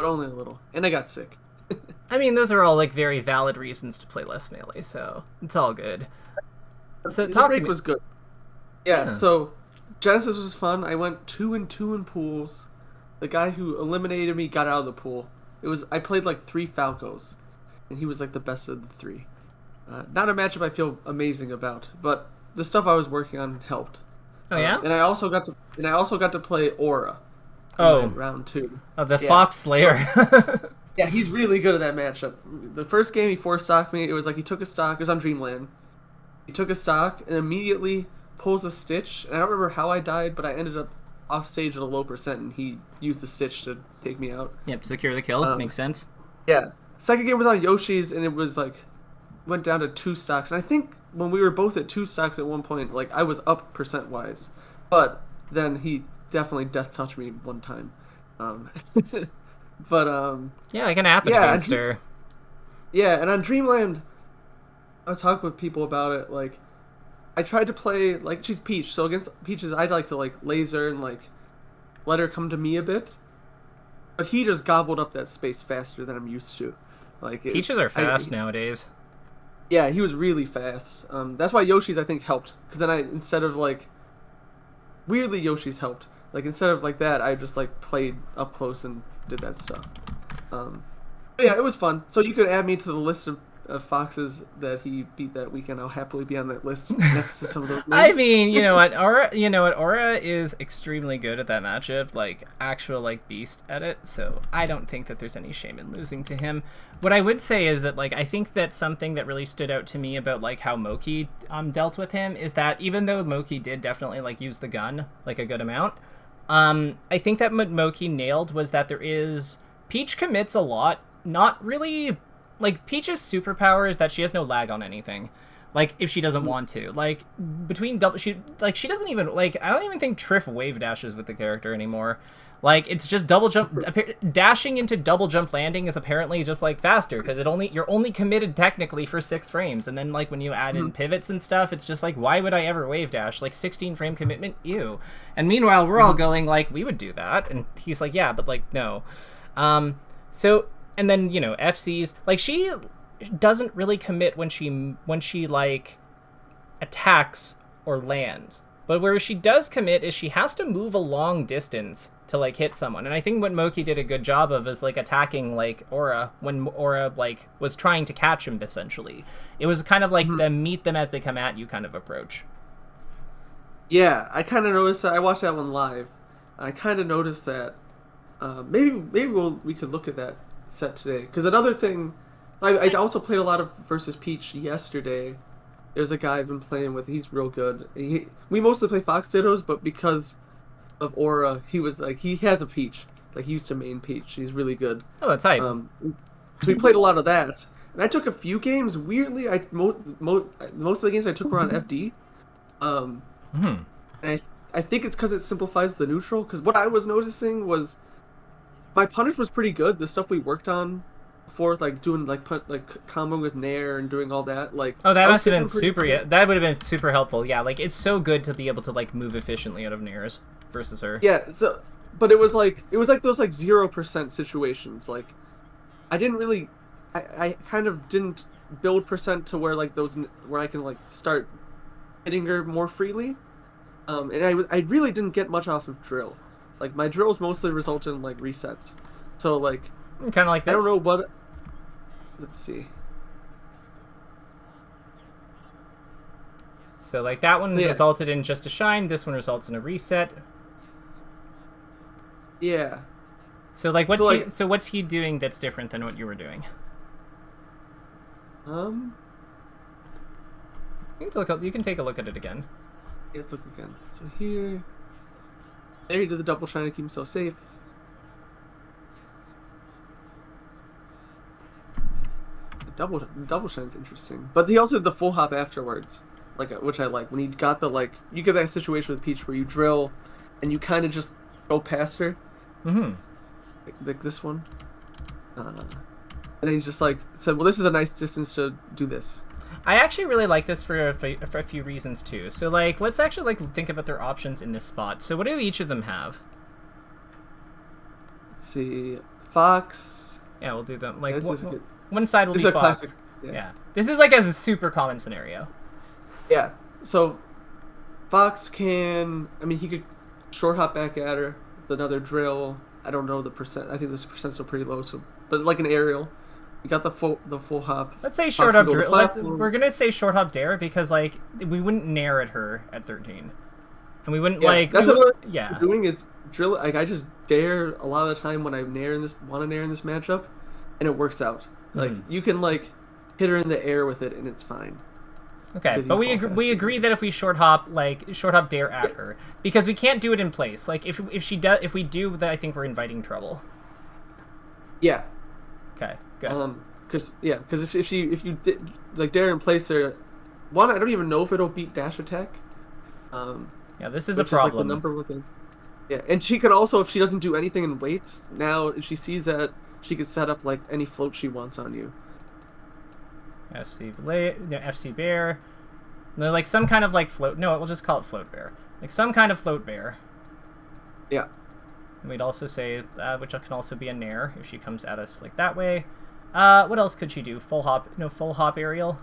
but only a little. And I got sick. I mean, those are all like very valid reasons to play less melee, so it's all good. So The talk to break me. was good. Yeah, Yeah. so Genesis was fun. I went 2-2 in pools. The guy who eliminated me got out of the pool. I played like 3 Falcos, and he was like the best of the 3. Not a matchup I feel amazing about, but the stuff I was working on helped. Oh yeah. And I also got to play Aura in my Oh, round 2. the Yeah. Fox So Slayer. yeah, he's really good at that matchup. The first game he 4-stocked me. It was like he took a stock. It was on Dreamland. He took a stock and immediately pulls a Stitch. And I don't remember how I died, but I ended up off stage at a low percent, and he used the Stitch to take me out. Yep, secure the kill. Um, Makes sense. yeah. Second game was on Yoshi's, and it was like went down to 2 stocks. And I think when we were both at 2 stocks at one point, like I was up percent wise, but then he definitely death touched me one time. Um, but Yeah, it can happen yeah, against her. yeah, and on Dreamland, I was talking with people about it. Like, I tried to play like she's Peach, so against Peaches, I'd like to like laser and like let her come to me a bit. But he just gobbled up that space faster than I'm used to. Peaches are fast nowadays. Yeah, he was really fast. That's why Yoshi's I think helped, because then instead of like weirdly Yoshi's helped. Like instead of like that, I just like played up close and did that stuff. But yeah, it was fun. So you could add me to the list of foxes that he beat that weekend. I'll happily be on that list next to some of those I names. mean, Aura is extremely good at that matchup, like actual like beast at it. So I don't think that there's any shame in losing to him. What I would say is that like I think that something that really stood out to me about like how Moky dealt with him is that even though Moky did definitely like use the gun like a good amount, I think that what Moky nailed was that Peach commits a lot, not really. Like, Peach's superpower is that she has no lag on anything. Like, if she doesn't want to. Like, she doesn't even, like, I don't even think Triff wave dashes with the character anymore. Like, it's just double jump, dashing into double jump landing is apparently just, like, faster, because you're only committed technically for 6 frames, and then, like, when you add in pivots and stuff, it's just like, why would I ever wave dash? Like, 16 frame commitment? Ew. And meanwhile, we're all going, like, we would do that, and he's like, yeah, but, like, no. So... And then, FCs, like, she doesn't really commit when she like, attacks or lands. But where she does commit is she has to move a long distance to, like, hit someone. And I think what Moky did a good job of is, like, attacking, like, Aura when Aura, like, was trying to catch him, essentially. It was kind of like the meet them as they come at you kind of approach. Yeah, I kind of noticed that. I watched that one live. I kind of noticed that. Maybe we could look at that set today, because another thing, I also played a lot of versus Peach yesterday. There's a guy I've been playing with. He's real good. We mostly play Fox Dittos, but because of Aura, he has a Peach. Like, he used to main Peach. He's really good. Oh, that's hype. So we played a lot of that, and I took a few games. Weirdly, most of the games I took were on FD. And I think it's because it simplifies the neutral. Because what I was noticing was my punish was pretty good. The stuff we worked on before, like doing like combo with Nair and doing all that. Like, oh, that must have been super. Yeah, that would have been super helpful. Yeah, like it's so good to be able to like move efficiently out of Nairs versus her. Yeah. So, but it was like those like 0% situations. Like, I didn't really, I kind of didn't build percent to where like those where I can like start hitting her more freely. And I really didn't get much off of drill. Like, my drills mostly result in, like, resets. So, like... Kind of like this. I don't know what... Let's see. So, like, that one resulted in just a shine. This one results in a reset. Yeah. So, like, what's he doing that's different than what you were doing? You can take a look at it again. Let's look again. So here... There he did the double shine to keep himself safe. The double shine's interesting. But he also did the full hop afterwards, like, which I like. When he got the, like... You get that situation with Peach where you drill, and you kind of just go past her. Like this one. And then he just, like, said, well, this is a nice distance to do this. I actually really like this for a few reasons, too. So, like, let's actually, like, think about their options in this spot. So what do each of them have? Let's see. Fox. Yeah, we'll do them. Like, This is good. one side will This be is a Fox. classic. Yeah. This is like a super common scenario. Yeah. So Fox can. I mean, he could short hop back at her with another drill. I don't know the percent. I think this percent's still pretty low. So, but like an aerial, you got the full hop. Let's say Fox short can hop go to drill. platform. We're gonna say short hop dare because like we wouldn't nair at her at 13, and we wouldn't Yeah, like. that's we what would- I'm yeah. doing is drill. Like I just dare a lot of the time when I want to nair in this matchup, and it works out. Like you can like hit her in the air with it, and it's fine. Okay, Because but you fall we faster. agree that if we short hop dare at her because we can't do it in place. Like if we do that, I think we're inviting trouble. Yeah. Okay, good. Because if you did like dare in place there, one I don't even know if it'll beat dash attack. Yeah, this is a Which is like the problem. number one thing. Yeah, and she can also, if she doesn't do anything in weights, now if she sees that, she could set up like any float she wants on you. FC bear. No, like some kind of like float. No, we'll just call it float bear. Like some kind of float bear. Yeah. And we'd also say, which can also be a nair if she comes at us like that way. What else could she do? Full hop? No, full hop aerial.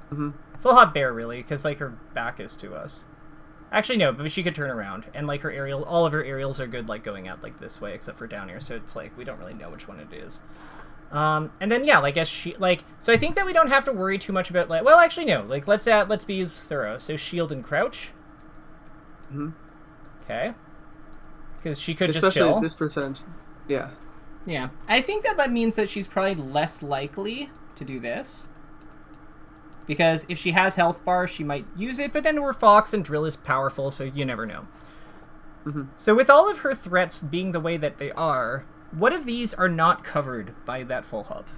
Full hop bear really, because like her back is to us. Actually no, but she could turn around and like her aerial. All of her aerials are good like going out like this way, except for down here. So it's like we don't really know which one it is. And then yeah, like, I guess she like. So I think that we don't have to worry too much about like. Well, actually no. Like let's be thorough. So shield and crouch. Okay. Because she could Especially just chill. at this percent. Yeah. Yeah, I think that means that she's probably less likely to do this. Because if she has health bar, she might use it, but then we're Fox and drill is powerful, so you never know. So with all of her threats being the way that they are, what if these are not covered by that full hop?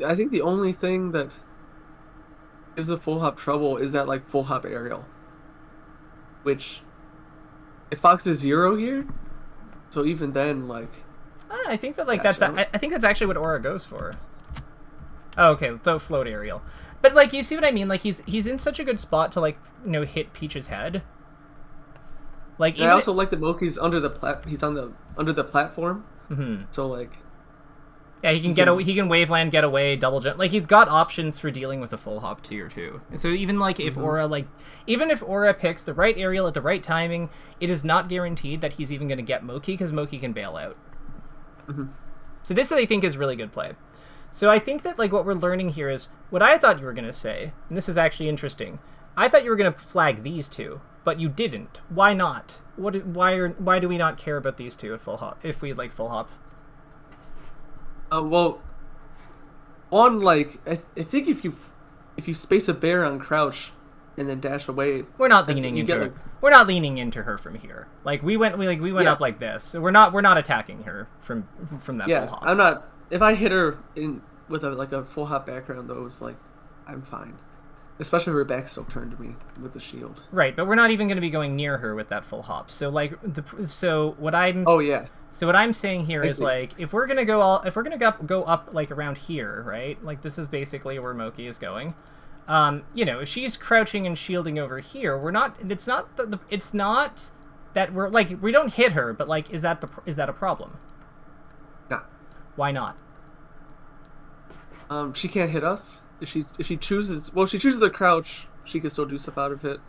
I think the only thing that gives a full hop trouble is that like full hop aerial. Which, if Fox is 0 here, so even then, like... I think that like Dash that's out. I think that's actually what Aura goes for. Oh, okay, the float aerial. But like you see what I mean? Like he's in such a good spot to like hit Peach's head. Like And I also like that Moky's under the he's on the under the platform. So like... Yeah, he can he can waveland, get away, double jump. Like he's got options for dealing with a full hop tier 2. So even like if Aura even if Aura picks the right aerial at the right timing, it is not guaranteed that he's even going to get Moky because Moky can bail out. So this I think is really good play. So I think that like what we're learning here is what I thought you were going to say, and this is actually interesting. I thought you were going to flag these two, but you didn't. Why not? Why do we not care about these two at full hop if we like full hop? Well, one like I think if you space a bear on crouch and then dash away, We're not leaning into her. We're not leaning into her from here. Like we went up like this. So we're not attacking her from that full hop. I'm not. If I hit her with a full hop background, though, it's like I'm fine. Especially if her back's still turned to me with the shield. Right, but we're not even going to be going near her with that full hop. So like what I'm Oh yeah. So what I'm saying here is see. like if we're gonna go up like around here, right? Like this is basically where Moky is going. If she's crouching and shielding over here, we're not. It's not it's not that we're like we don't hit her, but like is that a problem? No. Why not? She can't hit us if she chooses. Well, if she chooses the crouch, she can still do stuff out of it.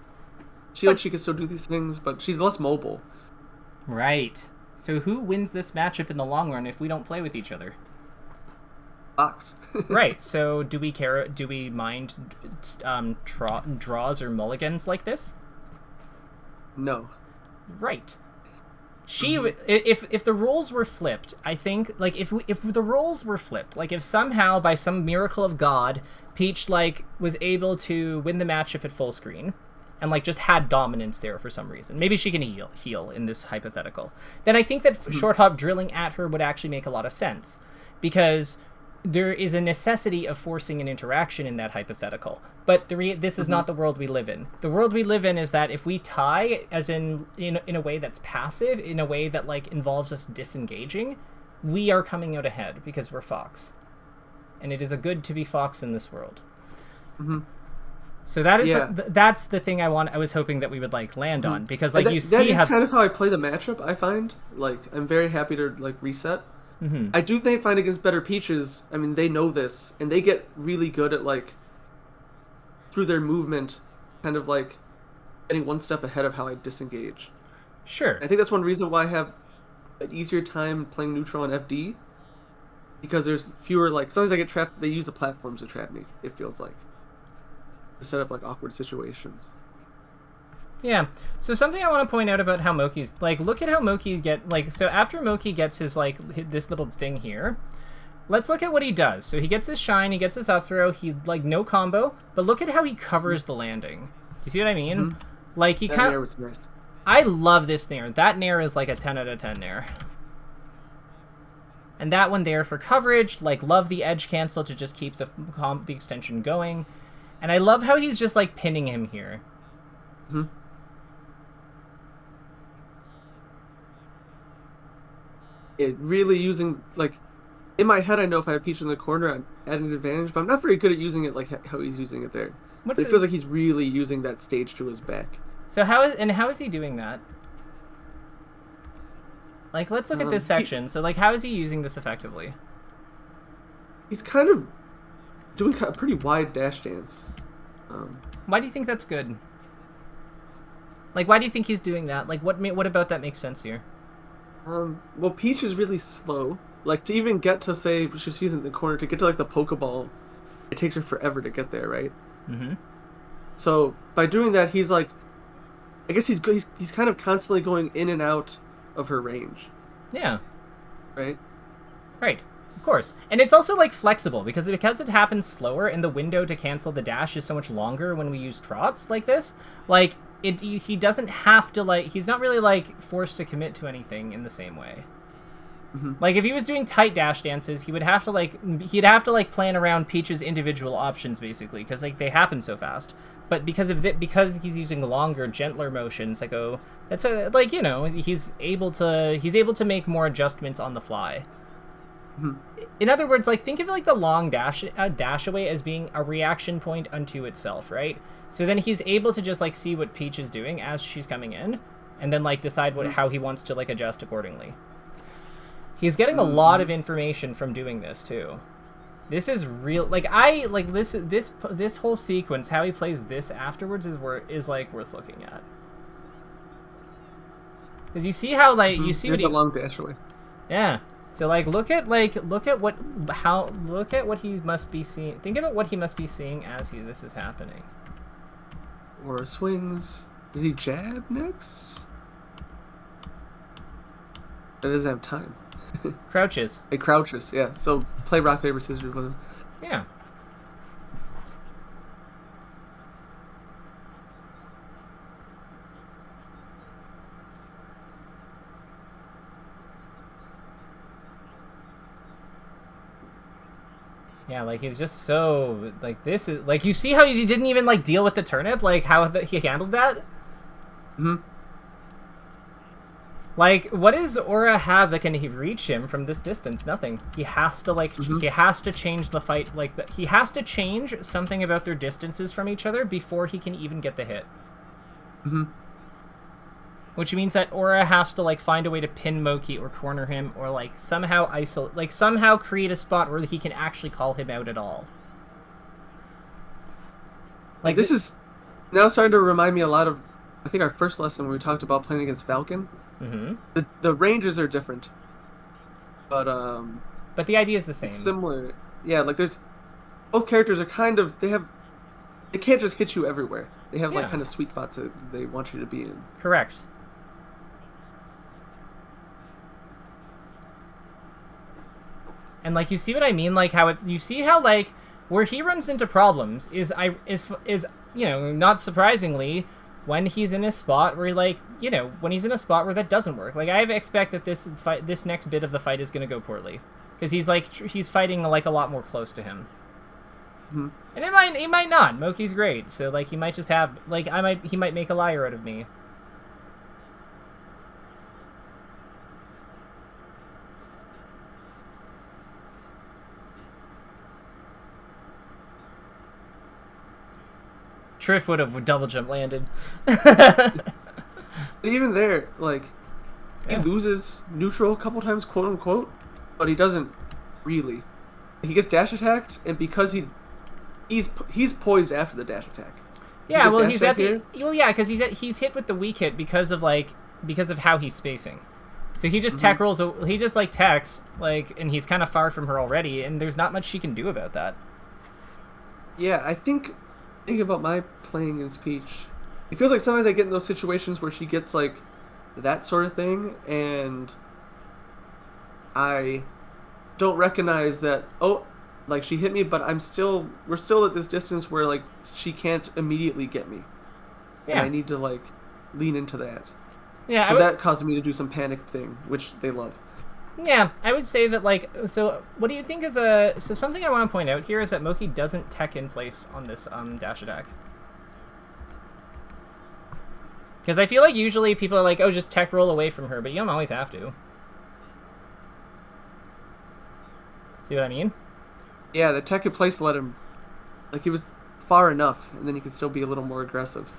Shield, she can still do these things, but she's less mobile. Right. So who wins this matchup in the long run if we don't play with each other? Fox. Right. So do we care? Do we mind draws or mulligans like this? No. Right. If the roles were flipped, I think like if the roles were flipped, like if somehow by some miracle of God, Peach like was able to win the matchup at full screen, and like just had dominance there for some reason. Maybe she can heal in this hypothetical. Then I think that short hop drilling at her would actually make a lot of sense, because there is a necessity of forcing an interaction in that hypothetical. But this is not the world we live in. The world we live in is that if we tie, as in a way that's passive, in a way that like involves us disengaging, we are coming out ahead because we're Fox. And it is a good to be Fox in this world. So that is Yeah. that's the thing I was hoping that we would like land on, because And like you that see is how. kind of how I play the matchup. I find like I'm very happy to like reset. Mm-hmm. I do think find against better Peaches. I mean, they know this and they get really good at like through their movement, kind of like getting one step ahead of how I disengage. Sure. I think that's one reason why I have an easier time playing neutral on FD because there's fewer like sometimes I get trapped. They use the platforms to trap me. It feels like to set up like awkward situations. Yeah. So something I want to point out about how Moki's like, look at how Moky get like. So after Moky gets his like this little thing here, let's look at what he does. So he gets his shine, he gets his up throw, he like no combo, but look at how he covers the landing. Do you see what I mean? Mm-hmm. Like he That kind nair of. was nice. I love this nair. That nair is like a 10 out of 10 nair. And that one there for coverage, like love the edge cancel to just keep the extension going. And I love how he's just like pinning him here. Mm-hmm. It really using like in my head I know if I have Peach in the corner I'm at an advantage, but I'm not very good at using it like how he's using it there. What's It feels like he's really using that stage to his back. So how is he doing that? Like let's look at this section. So like how is he using this effectively? He's kind of doing a pretty wide dash dance. Why do you think that's good? Like why do you think he's doing that? Like what about that makes sense here? Well, Peach is really slow. Like to even get to say she's using the corner to get to like the Pokeball, it takes her forever to get there, right? Mm-hmm. So by doing that, he's like, I guess he's kind of constantly going in and out of her range. Yeah. Right. Right. Of course. And it's also like flexible because it happens slower and the window to cancel the dash is so much longer when we use trots like this. Like he doesn't have to like he's not really like forced to commit to anything in the same way. Mm-hmm. Like if he was doing tight dash dances, he'd have to like plan around Peach's individual options basically because like they happen so fast. But because he's using longer, gentler motions, like you know he's able to make more adjustments on the fly. Mm-hmm. In other words, like think of like the long dash away as being a reaction point unto itself, right? So then he's able to just like see what Peach is doing as she's coming in, and then like decide how he wants to like adjust accordingly. He's getting a lot of information from doing this too. This is real. Like I like this whole sequence. How he plays this afterwards is like worth looking at. Because you see how like you see There's what a long dash away. Yeah. So like look at what he must be seeing. Think about what he must be seeing as this is happening. Or swings. Does he jab next? That doesn't have time. Crouches. It crouches, yeah. So play rock paper scissors with him. Yeah. Yeah, like he's just so like this is like you see how he didn't even like deal with the turnip, like how he handled that. Mm-hmm. Like, what does Aura have that can he reach him from this distance? Nothing. He has to like he has to change the fight like he has to change something about their distances from each other before he can even get the hit. Mm-hmm. Which means that Aura has to like find a way to pin Moky or corner him or like somehow isolate, like somehow create a spot where he can actually call him out at all. Like this is now starting to remind me a lot of, I think our first lesson when we talked about playing against Falcon. Mm-hmm. The ranges are different, but the idea is the same. It's similar. Yeah, like there's both characters are kind of they can't just hit you everywhere. They have like kind of sweet spots that they want you to be in. Correct. And like you see what I mean, like how you see how like where he runs into problems is you know, not surprisingly, when he's in a spot where like, you know, when he's in a spot where that doesn't work. Like I expect that this next bit of the fight is going to go poorly because he's fighting like a lot more close to him. Mm-hmm. And it might not. Moky's great, so like he might just have like he might make a liar out of me. Triff would have double jump landed. But even there, like, he Yeah. loses neutral a couple times, quote unquote, but he doesn't really. He gets dash attacked, and because he's poised after the dash attack. Yeah, well, dash he's attack at the well, yeah, because he's hit with the weak hit because of how he's spacing. So he just tech rolls. He just like techs and he's kind of far from her already, and there's not much she can do about that. Yeah, I think about my playing against Peach. It feels like sometimes I get in those situations where she gets like that sort of thing, and I don't recognize that. Oh, like she hit me, but we're still at this distance where like she can't immediately get me. Yeah, and I need to like lean into that. yeah. So that caused me to do some panic thing, which they love. Yeah, I would say that so what do you think is something I want to point out here is that Moky doesn't tech in place on this dash attack. Because I feel like usually people are like, oh, just tech roll away from her, but you don't always have to. See what I mean? Yeah, the tech in place let him, like he was far enough, and then he could still be a little more aggressive.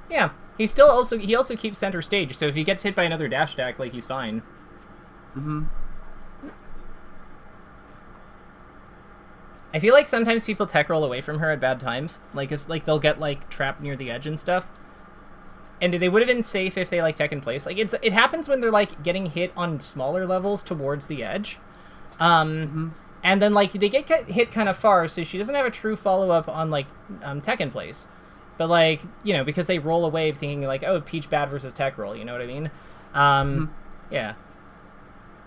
Yeah, he also keeps center stage, so if he gets hit by another dash attack, like he's fine. Mm-hmm. I feel like sometimes people tech roll away from her at bad times. Like it's like they'll get like trapped near the edge and stuff. And they would have been safe if they like tech in place. Like it happens when they're like getting hit on smaller levels towards the edge. And then like they get hit kind of far, so she doesn't have a true follow-up on like tech in place. But like, you know, because they roll away thinking like, oh, Peach bad versus tech roll, you know what I mean? Yeah.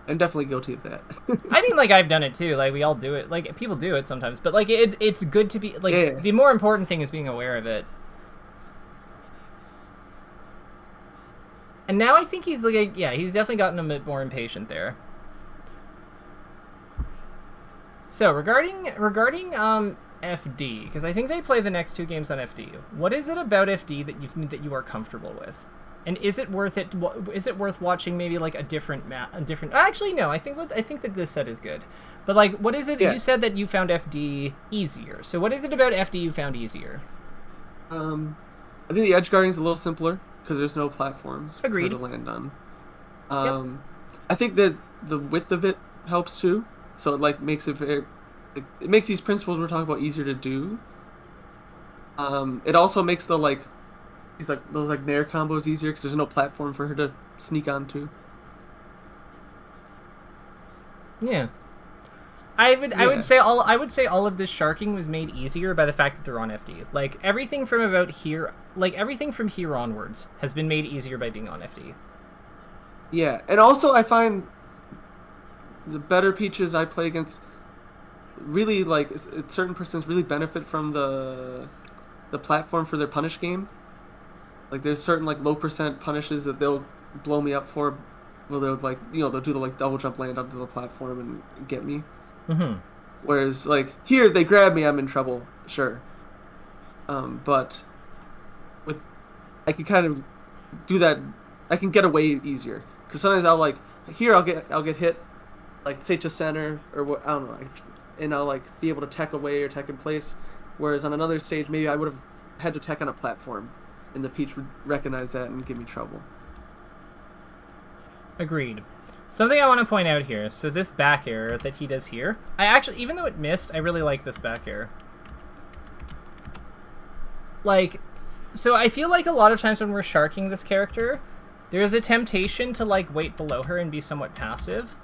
I'm definitely guilty of that. I mean, like, I've done it too. Like, we all do it. Like, people do it sometimes. But, like, it's good to be, like, Yeah. The more important thing is being aware of it. And now I think he's, like, yeah, he's definitely gotten a bit more impatient there. So, regarding FD, because I think they play the next 2 games on FD. What is it about FD that you are comfortable with? And is it worth it? Is it worth watching maybe like a different map? Actually, no. I think that this set is good. But like, what is it? Yeah. You said that you found FD easier. So what is it about FD you found easier? I think the edge guarding is a little simpler because there's no platforms Agreed. for her to land on. Yep. I think that the width of it helps too. So it like makes it it makes these principles we're talking about easier to do. It also makes the like those like nair combos easier because there's no platform for her to sneak onto. Yeah. I would say all of this sharking was made easier by the fact that they're on FD. Like everything from about here, like everything from here onwards has been made easier by being on FD. Yeah, and also I find the better Peaches I play against really like certain persons really benefit from the platform for their punish game. Like there's certain like low percent punishes that they'll blow me up for. Well, they'll like they'll do the like double jump land onto the platform and get me. Mm-hmm. Whereas like here they grab me, I'm in trouble. Sure. But with I can kind of do that. I can get away easier because sometimes I'll like here I'll get hit, like say to center or what I don't know, and I'll like be able to tech away or tech in place. Whereas on another stage maybe I would have had to tech on a platform. And the Peach would recognize that and give me trouble. Agreed. Something I want to point out here. So this back air that he does here, I actually, even though it missed, I really like this back air. Like, so I feel like a lot of times when we're sharking this character, there's a temptation to like wait below her and be somewhat passive.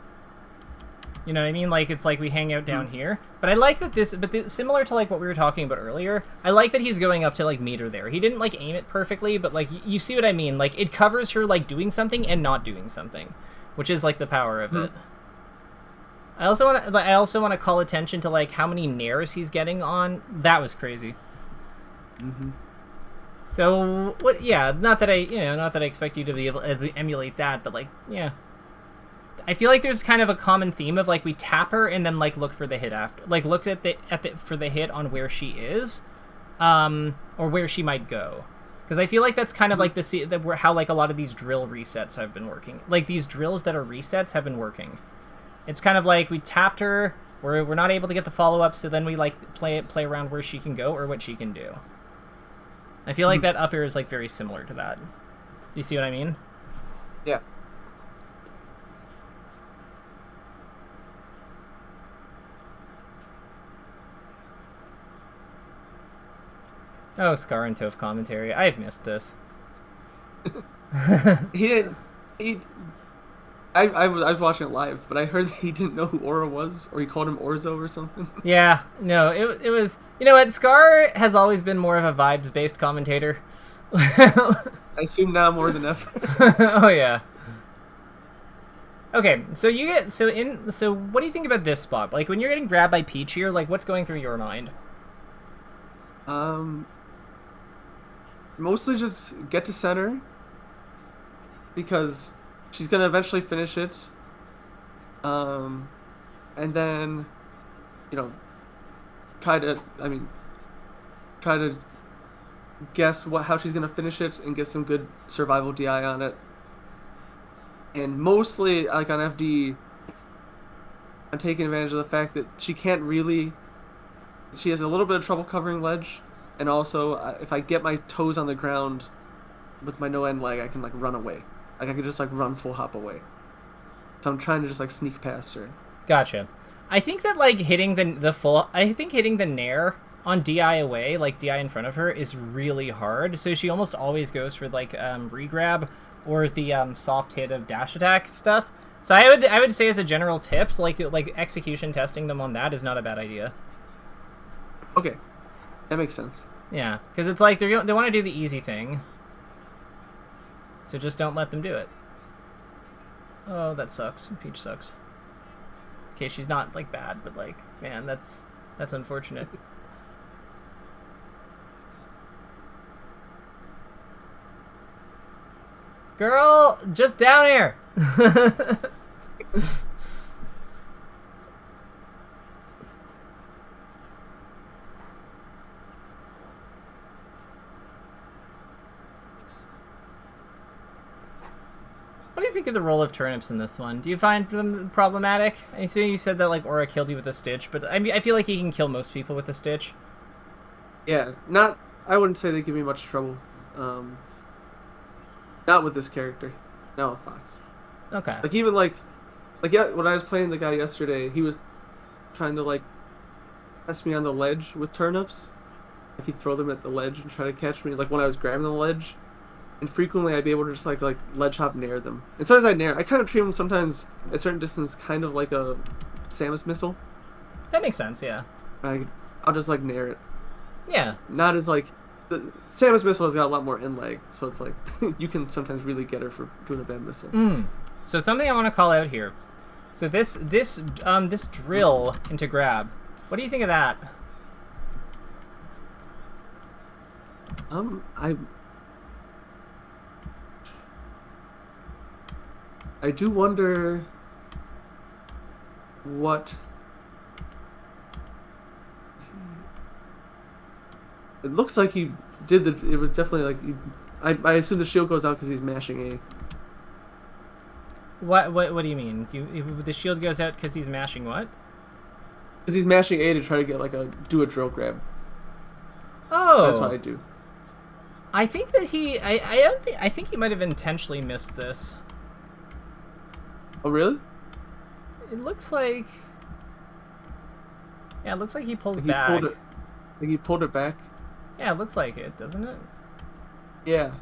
You know what I mean? Like, it's like we hang out down here. But I like that similar to, like, what we were talking about earlier, I like that he's going up to, like, meet her there. He didn't, like, aim it perfectly, but, like, you see what I mean? Like, it covers her, like, doing something and not doing something, which is, like, the power of it. I also want to call attention to, like, how many nairs he's getting on. That was crazy. So, yeah, not that I expect you to be able to emulate that, but, like, yeah. I feel like there's kind of a common theme of like we tap her and then like look for the hit after, like look for the hit on where she is, or where she might go, because I feel like that's kind of like how like a lot of these drill resets have been working. Like these drills that are resets have been working. It's kind of like we tapped her, we're not able to get the follow up, so then we like play around where she can go or what she can do. I feel like that up air is like very similar to that. Do you see what I mean? Yeah. Oh, Scar and Toph commentary. I've missed this. He didn't. He. I was watching it live, but I heard that he didn't know who Aura was, or he called him Orzo or something. Yeah, no, it was. You know what? Scar has always been more of a vibes-based commentator. I assume now more than ever. Oh yeah. Okay, so what do you think about this spot? Like when you're getting grabbed by Peach here, like what's going through your mind? Mostly just get to center because she's gonna eventually finish it. And then, you know, try to guess how she's gonna finish it and get some good survival DI on it. And mostly, like on FD, I'm taking advantage of the fact that she can't really. She has a little bit of trouble covering ledge, and also if I get my toes on the ground with my no end leg, I can like run away. Like I can just like run full hop away. So I'm trying to just like sneak past her. Gotcha. I think that like hitting hitting the nair on DI away, like DI in front of her, is really hard. So she almost always goes for like regrab or the soft hit of dash attack stuff. So I would say as a general tip, like execution testing them on that is not a bad idea. Okay, that makes sense. Yeah, because it's like they want to do the easy thing. So just don't let them do it. Oh, that sucks. Peach sucks. Okay, she's not like bad, but like, man, that's unfortunate. Girl, just down here. What do you think of the role of turnips in this one? Do you find them problematic? I see you said that like Aura killed you with a Stitch, but I mean, I feel like he can kill most people with a Stitch. Yeah, not. I wouldn't say they give me much trouble. Not with this character. Not with Fox. Okay. Like even like yeah, when I was playing the guy yesterday, he was trying to like test me on the ledge with turnips. Like he'd throw them at the ledge and try to catch me. Like when I was grabbing the ledge, and frequently I'd be able to just like ledge hop nair them. And sometimes I nair. I kind of treat them sometimes at a certain distance, kind of like a Samus missile. That makes sense. Yeah. I'll just like nair it. Yeah. Not as like the Samus missile has got a lot more in leg, so it's like you can sometimes really get her for doing a bad missile. So something I want to call out here. So this drill into grab. What do you think of that? I do wonder what it looks like he did. It was definitely like I assume the shield goes out because he's mashing A. What do you mean? The shield goes out because he's mashing what? Because he's mashing A to try to get do a drill grab. Oh, that's what I do. I think that I think he might have intentionally missed this. Oh really? It looks like. Yeah, it looks like he pulled Like back. He pulled it back. Yeah, it looks like it, doesn't it? Yeah.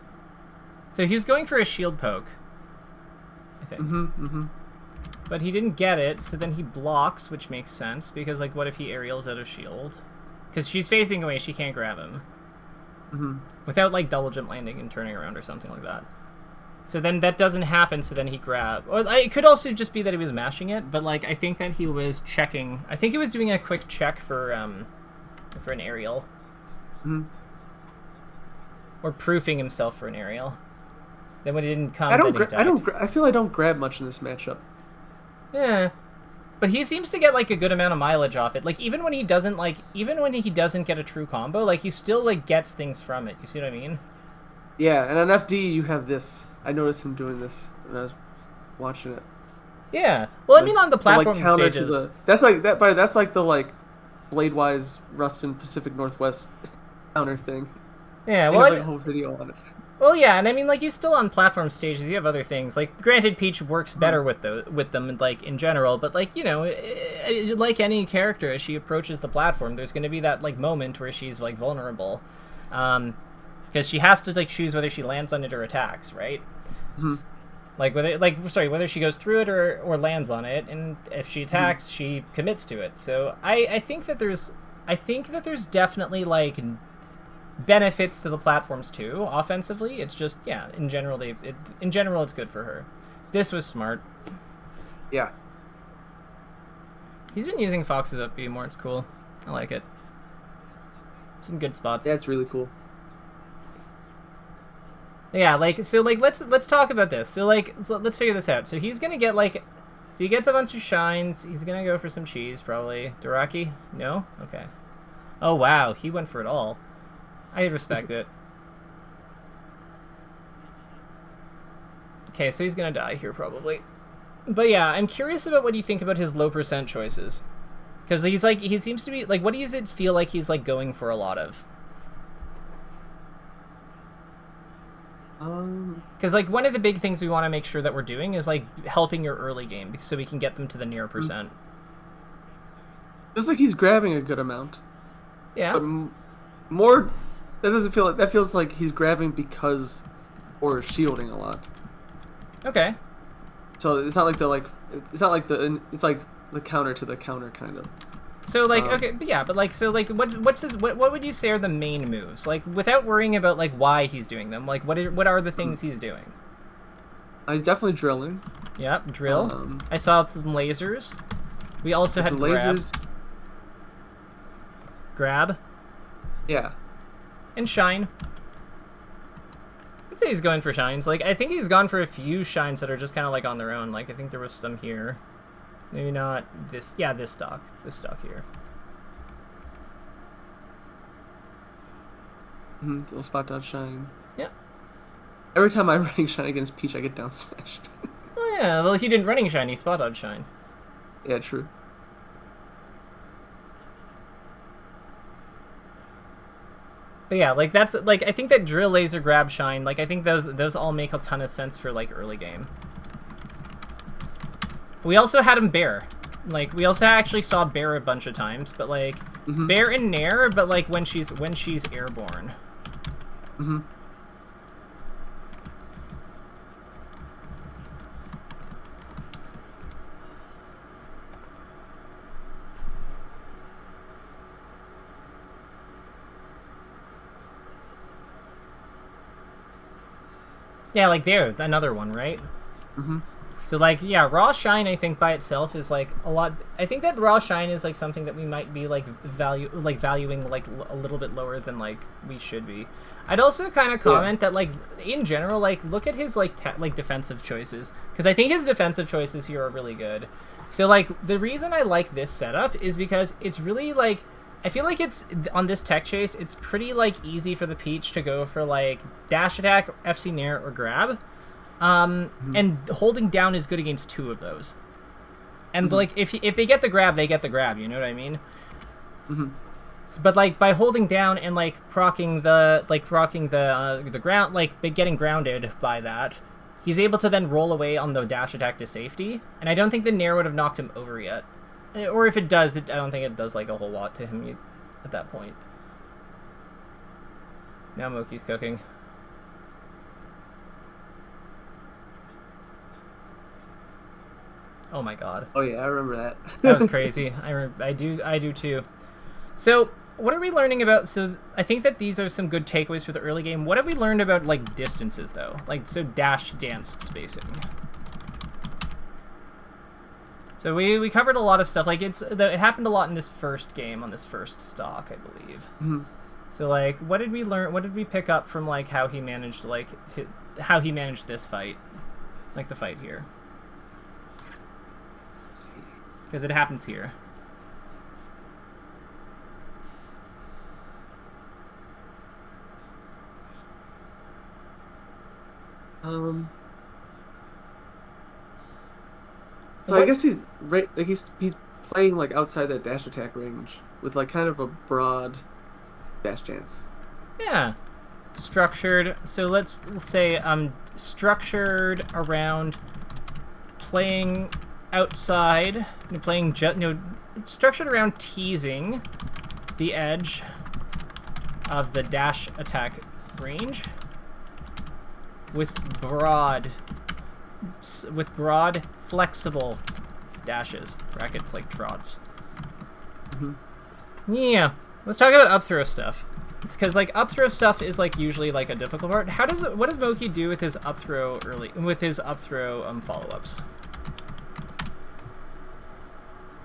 So he was going for a shield poke, I think. But he didn't get it, so then he blocks, which makes sense, because, like, what if he aerials out of shield? Because she's facing away, she can't grab him. Without, like, double jump landing and turning around or something like that. So then that doesn't happen, so then he grabbed. Or it could also just be that he was mashing it, but, like, I think that he was checking. I think he was doing a quick check for an aerial. Or proofing himself for an aerial. Then when it didn't come, I feel I don't grab much in this matchup. Yeah, but he seems to get like a good amount of mileage off it. Like even when he doesn't get a true combo, like he still like gets things from it. You see what I mean? Yeah, and on FD you have this. I noticed him doing this when I was watching it. Yeah. Well, I mean on the platform counter stages. to the that's like the Blade-wise Rustin Pacific Northwest counter thing. Yeah, They well, have like a whole video on it. well, yeah, and I mean, like, you still on platform stages, you have other things. Like, granted, Peach works better with them, like, in general, but, like, you know, like any character, as she approaches the platform, there's going to be that, like, moment where she's, like, vulnerable. Because she has to, like, choose whether she lands on it or attacks, right? Mhm. Like, whether she goes through it or lands on it, and if she attacks, she commits to it. So, I think that there's definitely, like, benefits to the platforms too offensively. It's just, yeah, in general it's good for her. This was smart. Yeah. He's been using Fox's up B more. It's cool. I like it. Some good spots. That's really cool. Yeah, like, so, like, let's talk about this. So, like, let's figure this out. So he's gonna get, like, so he gets a bunch of shines. He's gonna go for some cheese probably. Doraki? No? Okay. Oh wow, he went for it all. I respect it. Okay, so he's gonna die here probably. But yeah, I'm curious about what you think about his low percent choices. Because he's like, he seems to be, like, what does it feel like he's, like, going for a lot of? Because, like, one of the big things we want to make sure that we're doing is, like, helping your early game so we can get them to the near percent. Feels like he's grabbing a good amount. Yeah. But more, that doesn't feel like, that feels like he's grabbing because, or shielding a lot. Okay. So it's not like it's like the counter to the counter kind of. So, like, okay, but yeah, but, like, so, like, what would you say are the main moves? Like, without worrying about, like, why he's doing them. Like, what are the things he's doing? He's definitely drilling. Yep, drill. I saw some lasers. We also had grab. Lasers. Grab. Yeah. And shine. I'd say he's going for shines. Like, I think he's gone for a few shines that are just kind of, like, on their own. Like, I think there was some here. Maybe not this. Yeah, this stock. This stock here. Little spot dodge shine. Yeah. Every time I'm running shine against Peach, I get down smashed. Oh yeah, well, he didn't running shine. He spot dodge shine. Yeah, true. But yeah, like, that's, like, I think that drill, laser, grab, shine, like, I think those all make a ton of sense for, like, early game. We also had him bear. Like, we also actually saw bear a bunch of times, but, like, bear and nair, but, like, when she's airborne. Yeah, like, there, another one, right? So, like, yeah, raw shine, I think, by itself is, like, a lot. I think that raw shine is, like, something that we might be, like, valuing, like, a little bit lower than, like, we should be. I'd also kind of comment that, like, in general, like, look at his, like, defensive choices, because I think his defensive choices here are really good. So, like, the reason I like this setup is because it's really, like, I feel like it's, on this tech chase, it's pretty, like, easy for the Peach to go for, like, dash attack, FC nair, or grab. And holding down is good against two of those. And, like, if they get the grab, they get the grab, you know what I mean? So, but, like, by holding down and, like, proccing the ground, like, getting grounded by that, he's able to then roll away on the dash attack to safety. And I don't think the nair would have knocked him over yet. Or if it does, I don't think it does, like, a whole lot to him at that point. Now Moky's cooking. Oh my god. Oh yeah, I remember that. That was crazy. I do too. So, what are we learning about? So, I think that these are some good takeaways for the early game. What have we learned about, like, distances, though? Like, so dash, dance, spacing. So we covered a lot of stuff. Like, it happened a lot in this first game, on this first stock, I believe. So, like, what did we learn? What did we pick up from, like, how he managed, like, how he managed this fight? Like, the fight here. Because it happens here. So I guess he's right. Like he's playing like outside that dash attack range with like kind of a broad dash chance. Yeah. structured. So let's say structured around playing outside, structured around teasing the edge of the dash attack range with broad, flexible dashes, brackets like trots. Mm-hmm. Yeah, let's talk about up throw stuff. It's because like up throw stuff is like usually like a difficult part. What does Moky do with his up throw follow ups?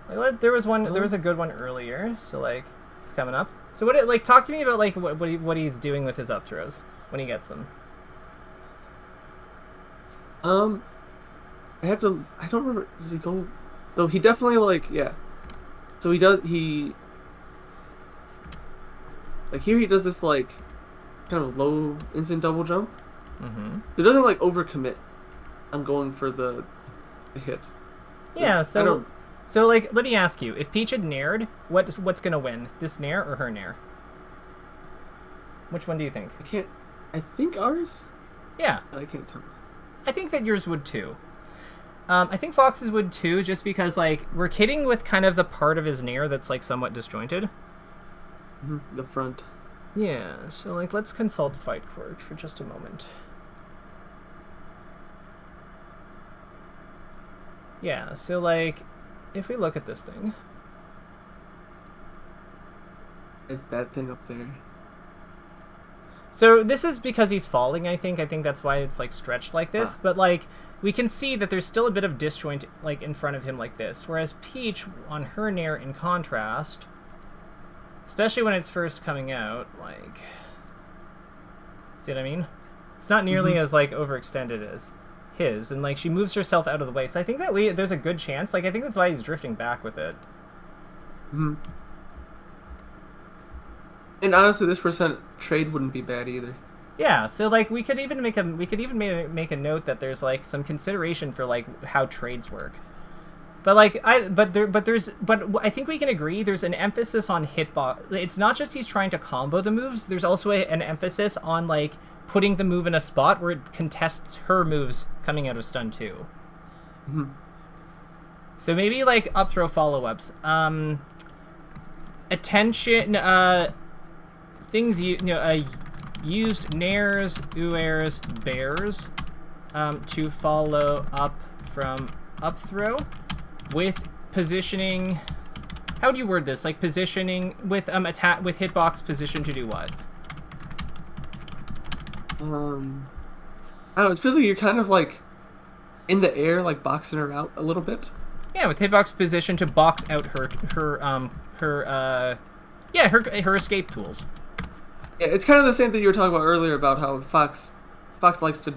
Like, there was a good one earlier, so like it's coming up. So talk to me about like what he's doing with his up throws when he gets them. I don't remember. Does he go? No, he definitely like yeah. So he like here he does this like kind of low instant double jump. Mm-hmm. It doesn't like overcommit. I'm going for the hit. Yeah. So like let me ask you: if Peach had nared, what's gonna win? This nair or her nair? Which one do you think? I think ours. Yeah. I can't tell. I think that yours would too. I think Fox's would too, just because like we're kidding with kind of the part of his nair that's like somewhat disjointed. Mm-hmm. The front. Yeah. So like let's consult Fight Court for just a moment. Yeah. So like, if we look at this thing, is that thing up there? So this is because he's falling, I think. I think that's why it's, like, stretched like this. But, like, we can see that there's still a bit of disjoint, like, in front of him like this. Whereas Peach, on her nair, in contrast, especially when it's first coming out, like... See what I mean? It's not nearly as, like, overextended as his. And, like, she moves herself out of the way. So I think that there's a good chance. Like, I think that's why he's drifting back with it. Mm-hmm. And honestly, this percent trade wouldn't be bad either. Yeah, so like we could even make a note that there's like some consideration for like how trades work. But like I think we can agree there's an emphasis on hitbox. It's not just he's trying to combo the moves. There's also an emphasis on like putting the move in a spot where it contests her moves coming out of stun too. Mm-hmm. So maybe like up throw follow ups. Attention. Things used nairs, uairs, bears to follow up from up throw with positioning. How do you word this? Like positioning with attack with hitbox position to do what? I don't know. It feels like you're kind of like in the air, like boxing her out a little bit. Yeah, with hitbox position to box out her escape tools. Yeah, it's kind of the same thing you were talking about earlier about how Fox likes to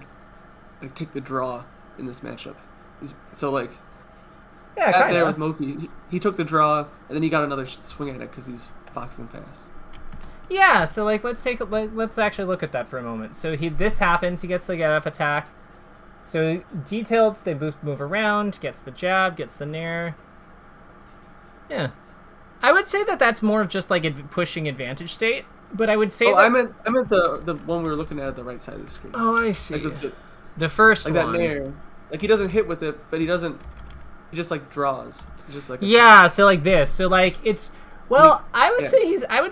like take the draw in this matchup. So like, yeah, out there with Moky, he took the draw and then he got another swing at it because he's foxing fast. Yeah, so like let's actually look at that for a moment. So this happens, he gets the get up attack. So detailed, they both move around, gets the jab, gets the nair. Yeah, I would say that that's more of just like pushing advantage state. But I would say I meant the one we were looking at the right side of the screen. Oh, I see. Like the first like one. That nair. Like he doesn't hit with it, but he just like draws. He's just like so like this. So like it's I would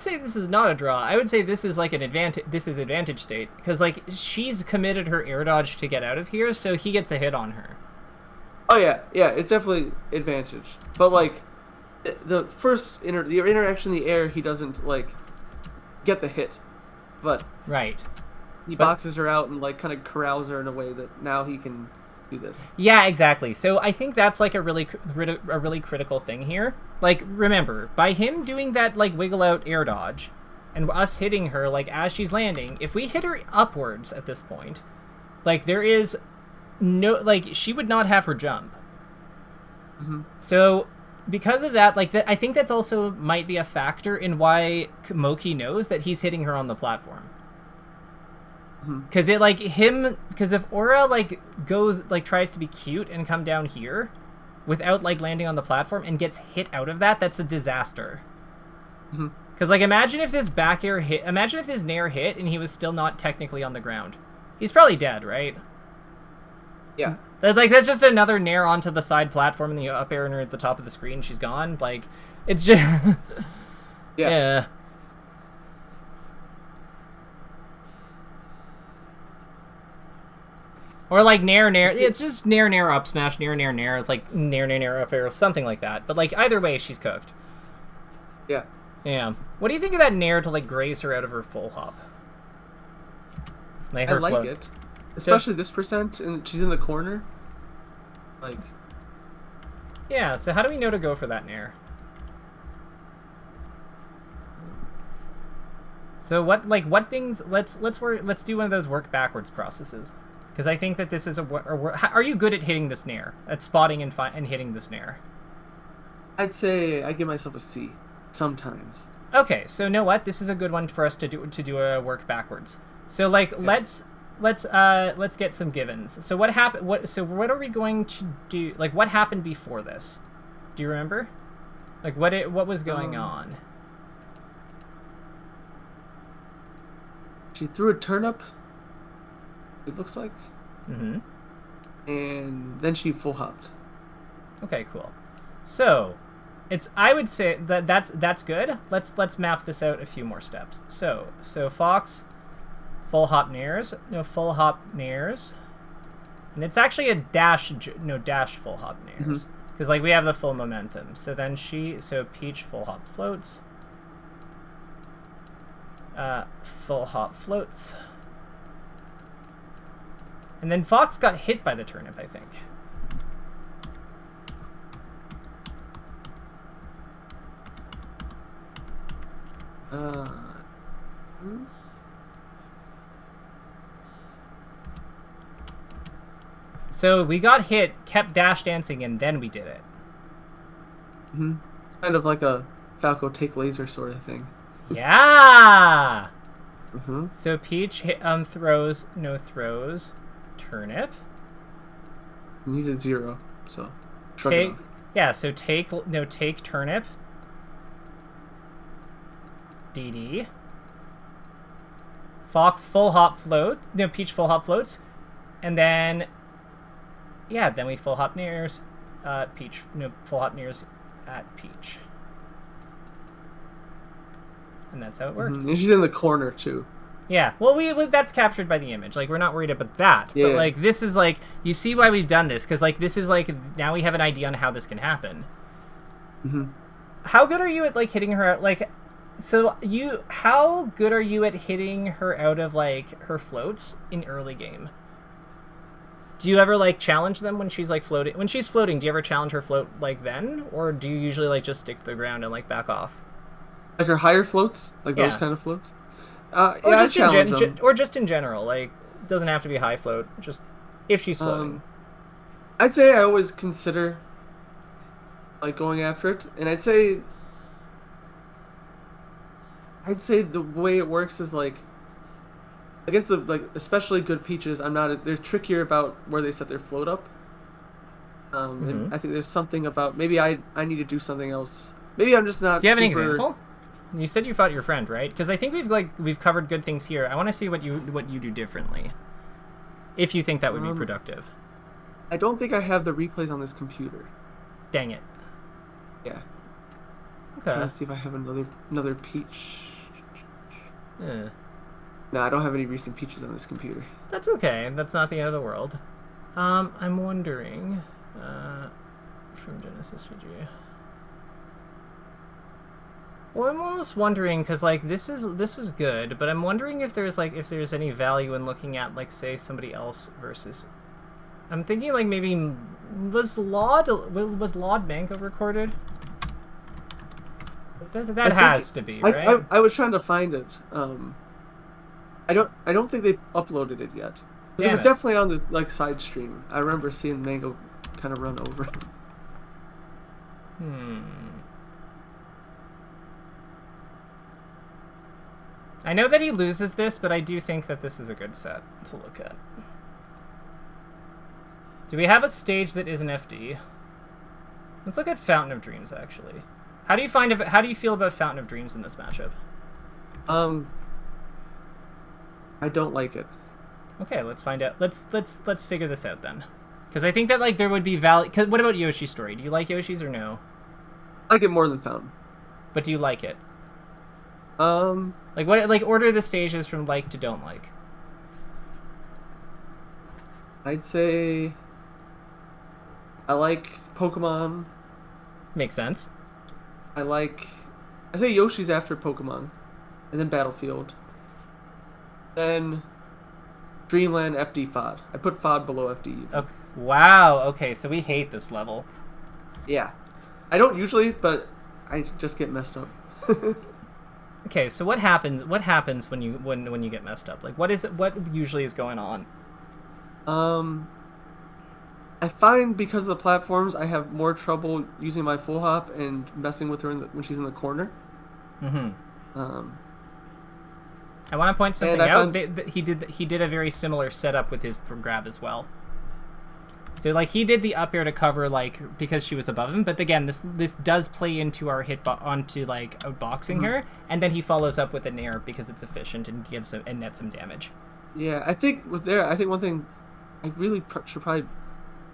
say this is not a draw. I would say this is like an advantage. This is advantage state because like she's committed her air dodge to get out of here, so he gets a hit on her. Oh yeah, it's definitely advantage. But like the first the interaction in the air, he doesn't like get the hit, but he boxes her out and like kind of corrals her in a way that now he can do this. Yeah, exactly. So I think that's like a really critical thing here. Like remember, by him doing that like wiggle out air dodge and us hitting her like as she's landing, if we hit her upwards at this point, like there is no like she would not have her jump. Mm-hmm. So because of that, like I think that's also might be a factor in why Moky knows that he's hitting her on the platform. Because if Aura like goes like tries to be cute and come down here, without like landing on the platform and gets hit out of that, that's a disaster. Mm-hmm. Because, like, imagine if this back air hit... Imagine if this nair hit and he was still not technically on the ground. He's probably dead, right? Yeah. Like, that's just another nair onto the side platform and the up air and her at the top of the screen. She's gone. Like, it's just... yeah. Or, like, nair. It's just nair, up smash, nair. Like, nair, up air, something like that. But, like, either way, she's cooked. Yeah. Yeah. What do you think of that nair to, like, graze her out of her full hop? Like, I like it. Especially this percent, and she's in the corner. Like... Yeah, so how do we know to go for that nair? So what things... Let's do one of those work backwards processes. Because I think that this is are you good at hitting this nair? At spotting and hitting this nair? I'd say I give myself a C. Sometimes. Okay, so you know what? This is a good one for us to do a work backwards. So like let's get some givens. So what happened? What are we going to do? Like what happened before this? Do you remember? Like what was going on? She threw a turnip. It looks like. Mm-hmm. And then she full hopped. Okay, cool. So I would say that's good. Let's map this out a few more steps. So Fox full hop nairs, full hop nairs. And it's actually a dash full hop nairs. Because like we have the full momentum. So then Peach full hop floats. Full hop floats. And then Fox got hit by the turnip, I think. So we got hit, kept dash dancing, and then we did it. Kind of like a Falco take laser sort of thing. Yeah! So Peach throws, turnip. He's at 0, so take turnip. DD. Fox full hop float. Peach full hop floats. And then then we full hop nairs Peach. Full hop nairs at Peach. And that's how it worked. And she's in the corner too. Yeah, well, that's captured by the image. Like, we're not worried about that. Yeah. But, like, this is, like, you see why we've done this. Because, like, this is, like, now we have an idea on how this can happen. How good are you at, like, hitting her out? Like, how good are you at hitting her out of, like, her floats in early game? Do you ever, like, challenge them when she's, like, floating? When she's floating, do you ever challenge her float, like, then? Or do you usually, like, just stick to the ground and, like, back off? Like her higher floats? Like those kind of floats? Or just in general, like, doesn't have to be high float. Just if she's floating. I'd say I always consider like going after it, and I'd say the way it works is like against the especially good Peaches. They're trickier about where they set their float up. And I think there's something about maybe I need to do something else. Maybe I'm just not. Do you have an example? You said you fought your friend, right? Because I think we've covered good things here. I want to see what you do differently, if you think that would be productive. I don't think I have the replays on this computer. Dang it. Yeah. Okay. Trying to see if I have another Peach. No, I don't have any recent Peaches on this computer. That's okay. That's not the end of the world. I'm wondering from Genesis GG. Well, I'm almost wondering because like this was good, but I'm wondering if there's any value in looking at like say somebody else versus. I'm thinking like maybe was Laud Mango recorded? That has to be right. I was trying to find it. I don't think they uploaded it yet. It was definitely on the side stream. I remember seeing Mango kind of run over it. I know that he loses this, but I do think that this is a good set to look at. Do we have a stage that isn't FD? Let's look at Fountain of Dreams, actually. How do you feel about Fountain of Dreams in this matchup? Um, I don't like it. Okay, let's find out. Let's figure this out then. Because I think that like there would be valid. Cause what about Yoshi's story? Do you like Yoshi's or no? I like it more than Fountain. But do you like it? Um, Like what? Like order the stages from like to don't like. I'd say I like Pokemon. Makes sense. I say Yoshi's after Pokemon, and then Battlefield. Then Dreamland, FD, FOD. I put FOD below FD. Even. Okay. Wow. Okay, so we hate this level. Yeah, I don't usually, but I just get messed up. Okay, so what happens? What happens when you get messed up? Like, what is it? What usually is going on? I find because of the platforms, I have more trouble using my full hop and messing with her when she's in the corner. Mm-hmm. Um, I want to point something I out. found- He did a very similar setup with his grab as well. So like he did the up air to cover like because she was above him, but again this does play into our onto like outboxing her, and then he follows up with a nair because it's efficient and gives him and nets some damage. yeah, I think one thing I really should probably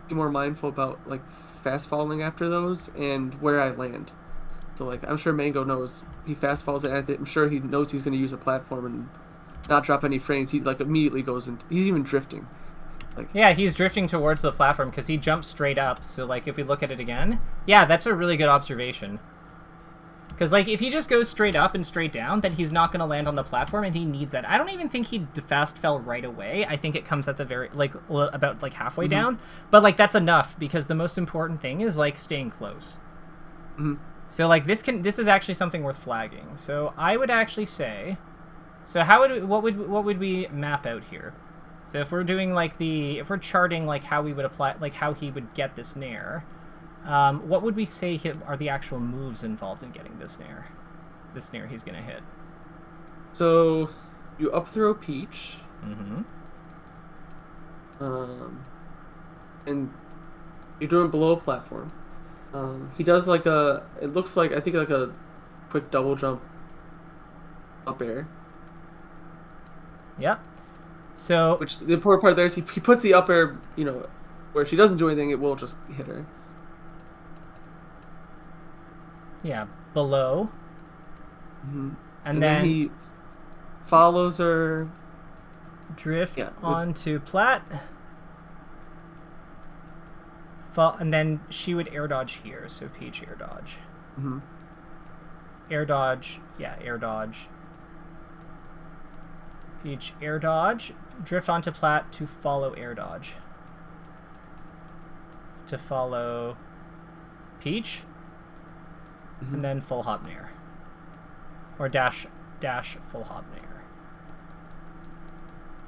be more mindful about like fast falling after those and where I land. So like I'm sure Mango knows he fast falls and I'm sure he knows he's going to use a platform and not drop any frames. He like immediately goes and he's even drifting. Yeah, he's drifting towards the platform because he jumps straight up. So, like, if we look at it again, yeah, that's a really good observation. Because, like, if he just goes straight up and straight down, then he's not going to land on the platform, and he needs that. I don't even think he fast fell right away. I think it comes at the very, like, about, like, halfway down. But, like, that's enough, because the most important thing is, like, staying close. So, like, this is actually something worth flagging. So, I would actually say... So, what would we map out here? So if we're doing like if we're charting like how we would apply, like how he would get this nair, what would we say are the actual moves involved in getting this nair? This nair he's gonna hit. So you up throw Peach. Mm-hmm. And you're doing below a platform. He does like it looks like I think like a quick double jump up air. Yep. So, which the important part there is he puts the up air, where she doesn't do anything, it will just hit her. Yeah, below. And then he follows her. Drift onto plat. And then she would air dodge here, so Peach air dodge. Air dodge, yeah, air dodge. Peach air dodge, drift onto plat to follow air dodge. To follow Peach, and then full hop nair. Or dash full hop nair.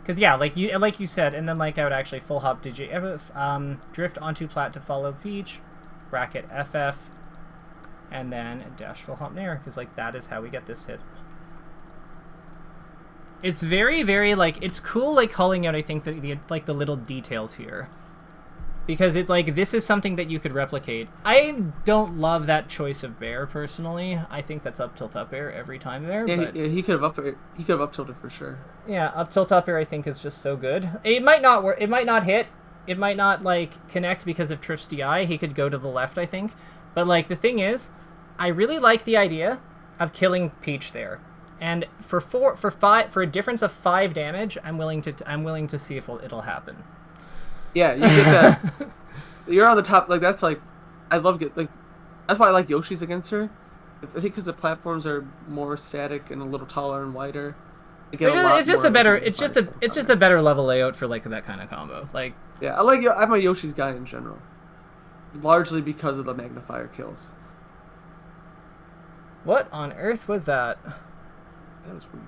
Because yeah, like you said, and then like I would actually full hop drift onto plat to follow Peach, bracket FF, and then dash full hop nair, because like that is how we get this hit. It's very, very, like, it's cool, like, calling out, I think, the little details here. Because this is something that you could replicate. I don't love that choice of bear, personally. I think that's up tilt up air every time there. Yeah, but... he could have up tilted for sure. Yeah, up tilt up air I think is just so good. It might not work. It might not hit. It might not, like, connect because of Triff's DI. He could go to the left, I think. But, like, the thing is, I really like the idea of killing Peach there. And for a difference of 5 damage, I'm willing to see if it'll happen. Yeah, you get that. You're on the top. Like that's like, I love that's why I like Yoshi's against her. I think because the platforms are more static and a little taller and wider. It's just a better level layout for like that kind of combo. Like yeah, I'm a Yoshi's guy in general, largely because of the magnifier kills. What on earth was that? That was weird.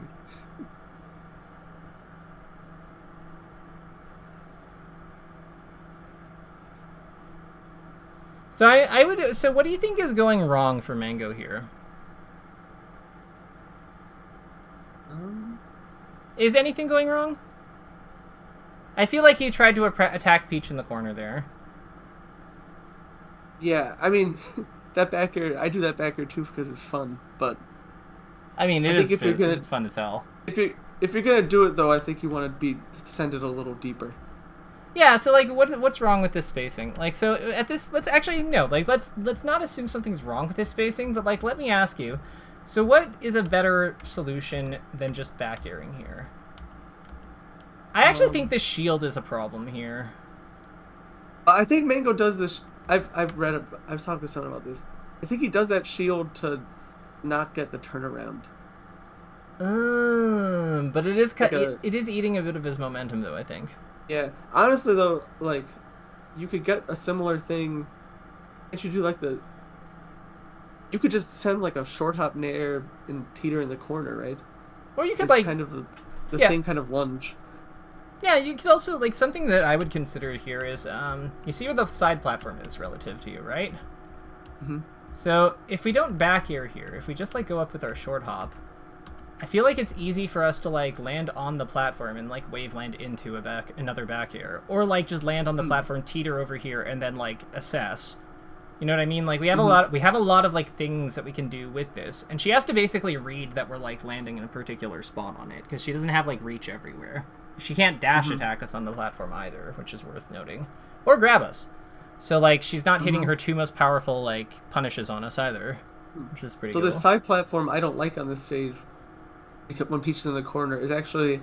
So what do you think is going wrong for Mango here? Is anything going wrong? I feel like he tried to attack Peach in the corner there. Yeah, I mean, that back air. I do that back air too because it's fun. But I mean, I think if you're gonna it's fun as hell. if you're gonna do it though, I think you want to send it a little deeper. Yeah, so like what's wrong with this spacing? Like so at this let's actually no, like let's not assume something's wrong with this spacing, but like let me ask you. So what is a better solution than just back airing here? I actually think the shield is a problem here. I think Mango does this. I've read it. I was talking to someone about this. I think he does that shield to not get the turnaround. But it is Like it is eating a bit of his momentum though, I think. Yeah. Honestly though, like you could get a similar thing. Can't you do like the? You could just send like a short hop nair and teeter in the corner, right? Or you could It's like kind of the same kind of lunge. Yeah, you could also like something that I would consider here is you see where the side platform is relative to you, right? Mm-hmm. So if we don't back air here, if we just like go up with our short hop, I feel like it's easy for us to like land on the platform and like wave land into another back air, or like just land on the platform, teeter over here, and then like assess. You know what I mean? Like we have a lot of like things that we can do with this, and she has to basically read that we're like landing in a particular spot on it because she doesn't have like reach everywhere. She can't dash attack us on the platform either, which is worth noting, or grab us. So like she's not hitting her two most powerful like punishes on us either, which is pretty. So cool. the side platform I don't like on this stage, because when Peach is in the corner, is actually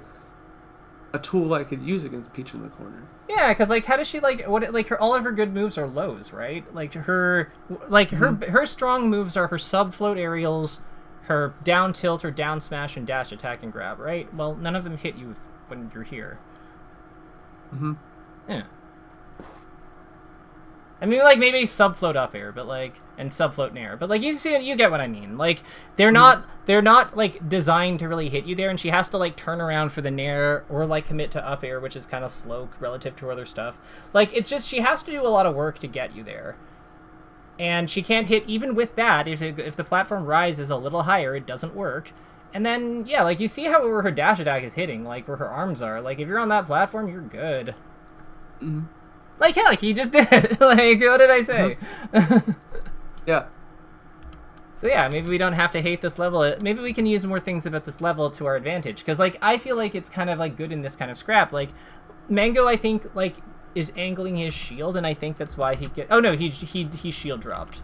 a tool I could use against Peach in the corner. Yeah, because like, how does she like what? Like all of her good moves are lows, right? Like her strong moves are her sub float aerials, her down tilt or down smash and dash attack and grab, right? Well, none of them hit you when you're here. Yeah. I mean, like maybe sub float up air, but like and sub float nair, but like you get what I mean. Like they're not like designed to really hit you there, and she has to like turn around for the nair or like commit to up air, which is kind of slow relative to other stuff. Like it's just she has to do a lot of work to get you there, and she can't hit even with that. If the platform rises a little higher, it doesn't work. And then yeah, like you see how where her dash attack is hitting, like where her arms are. Like if you're on that platform, you're good. Like, yeah, like he just did. Like, what did I say? Yeah. So yeah, maybe we don't have to hate this level. Maybe we can use more things about this level to our advantage. Because, like, I feel like it's kind of, like, good in this kind of scrap. Like, Mango, I think, like, is angling his shield, and I think that's why he get... Oh, no, he shield dropped.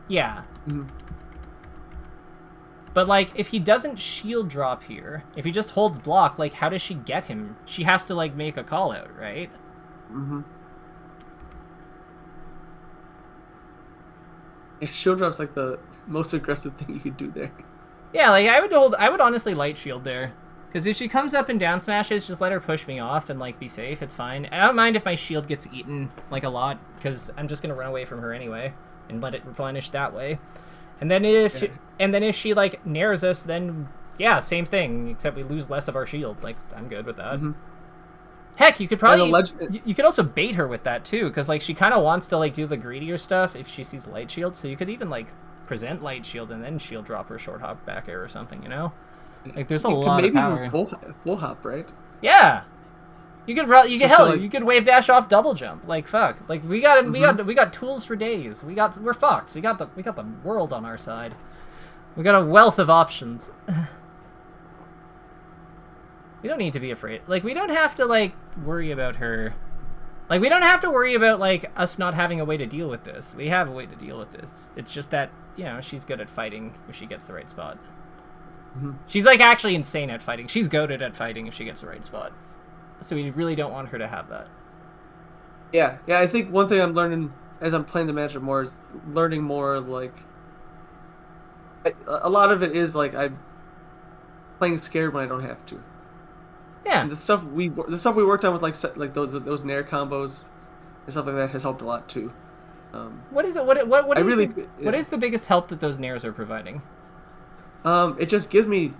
Yeah. But, like, if he doesn't shield drop here, if he just holds block, like, how does she get him? She has to, like, make a call out, right? Shield drop's like the most aggressive thing you could do there. Yeah, like I would honestly light shield there. Because if she comes up and down smashes, just let her push me off and like be safe, it's fine. I don't mind if my shield gets eaten like a lot, because I'm just gonna run away from her anyway and let it replenish that way. And then if she like nairs us, then yeah, same thing, except we lose less of our shield. Like I'm good with that. Heck, you could probably you could also bait her with that too, because like she kind of wants to like do the greedier stuff if she sees light shield. So you could even like present light shield and then shield drop her short hop back air or something. You know, like there's a lot of power. Maybe full hop, right? Yeah, you could you could wave dash off double jump. Like fuck, like we got tools for days. We're Fox. We got the world on our side. We got a wealth of options. We don't need to be afraid. Like, we don't have to, like, worry about her. Like, we don't have to worry about, like, us not having a way to deal with this. We have a way to deal with this. It's just that, you know, she's good at fighting if she gets the right spot. She's, like, actually insane at fighting. She's goated at fighting if she gets the right spot. So we really don't want her to have that. Yeah, I think one thing I'm learning as I'm playing the matchup more is learning more, like... A lot of it is, like, I'm playing scared when I don't have to. Yeah. And the stuff we worked on with like those nair combos and stuff like that has helped a lot too. What is it? What is the biggest help that those nairs are providing? It just gives me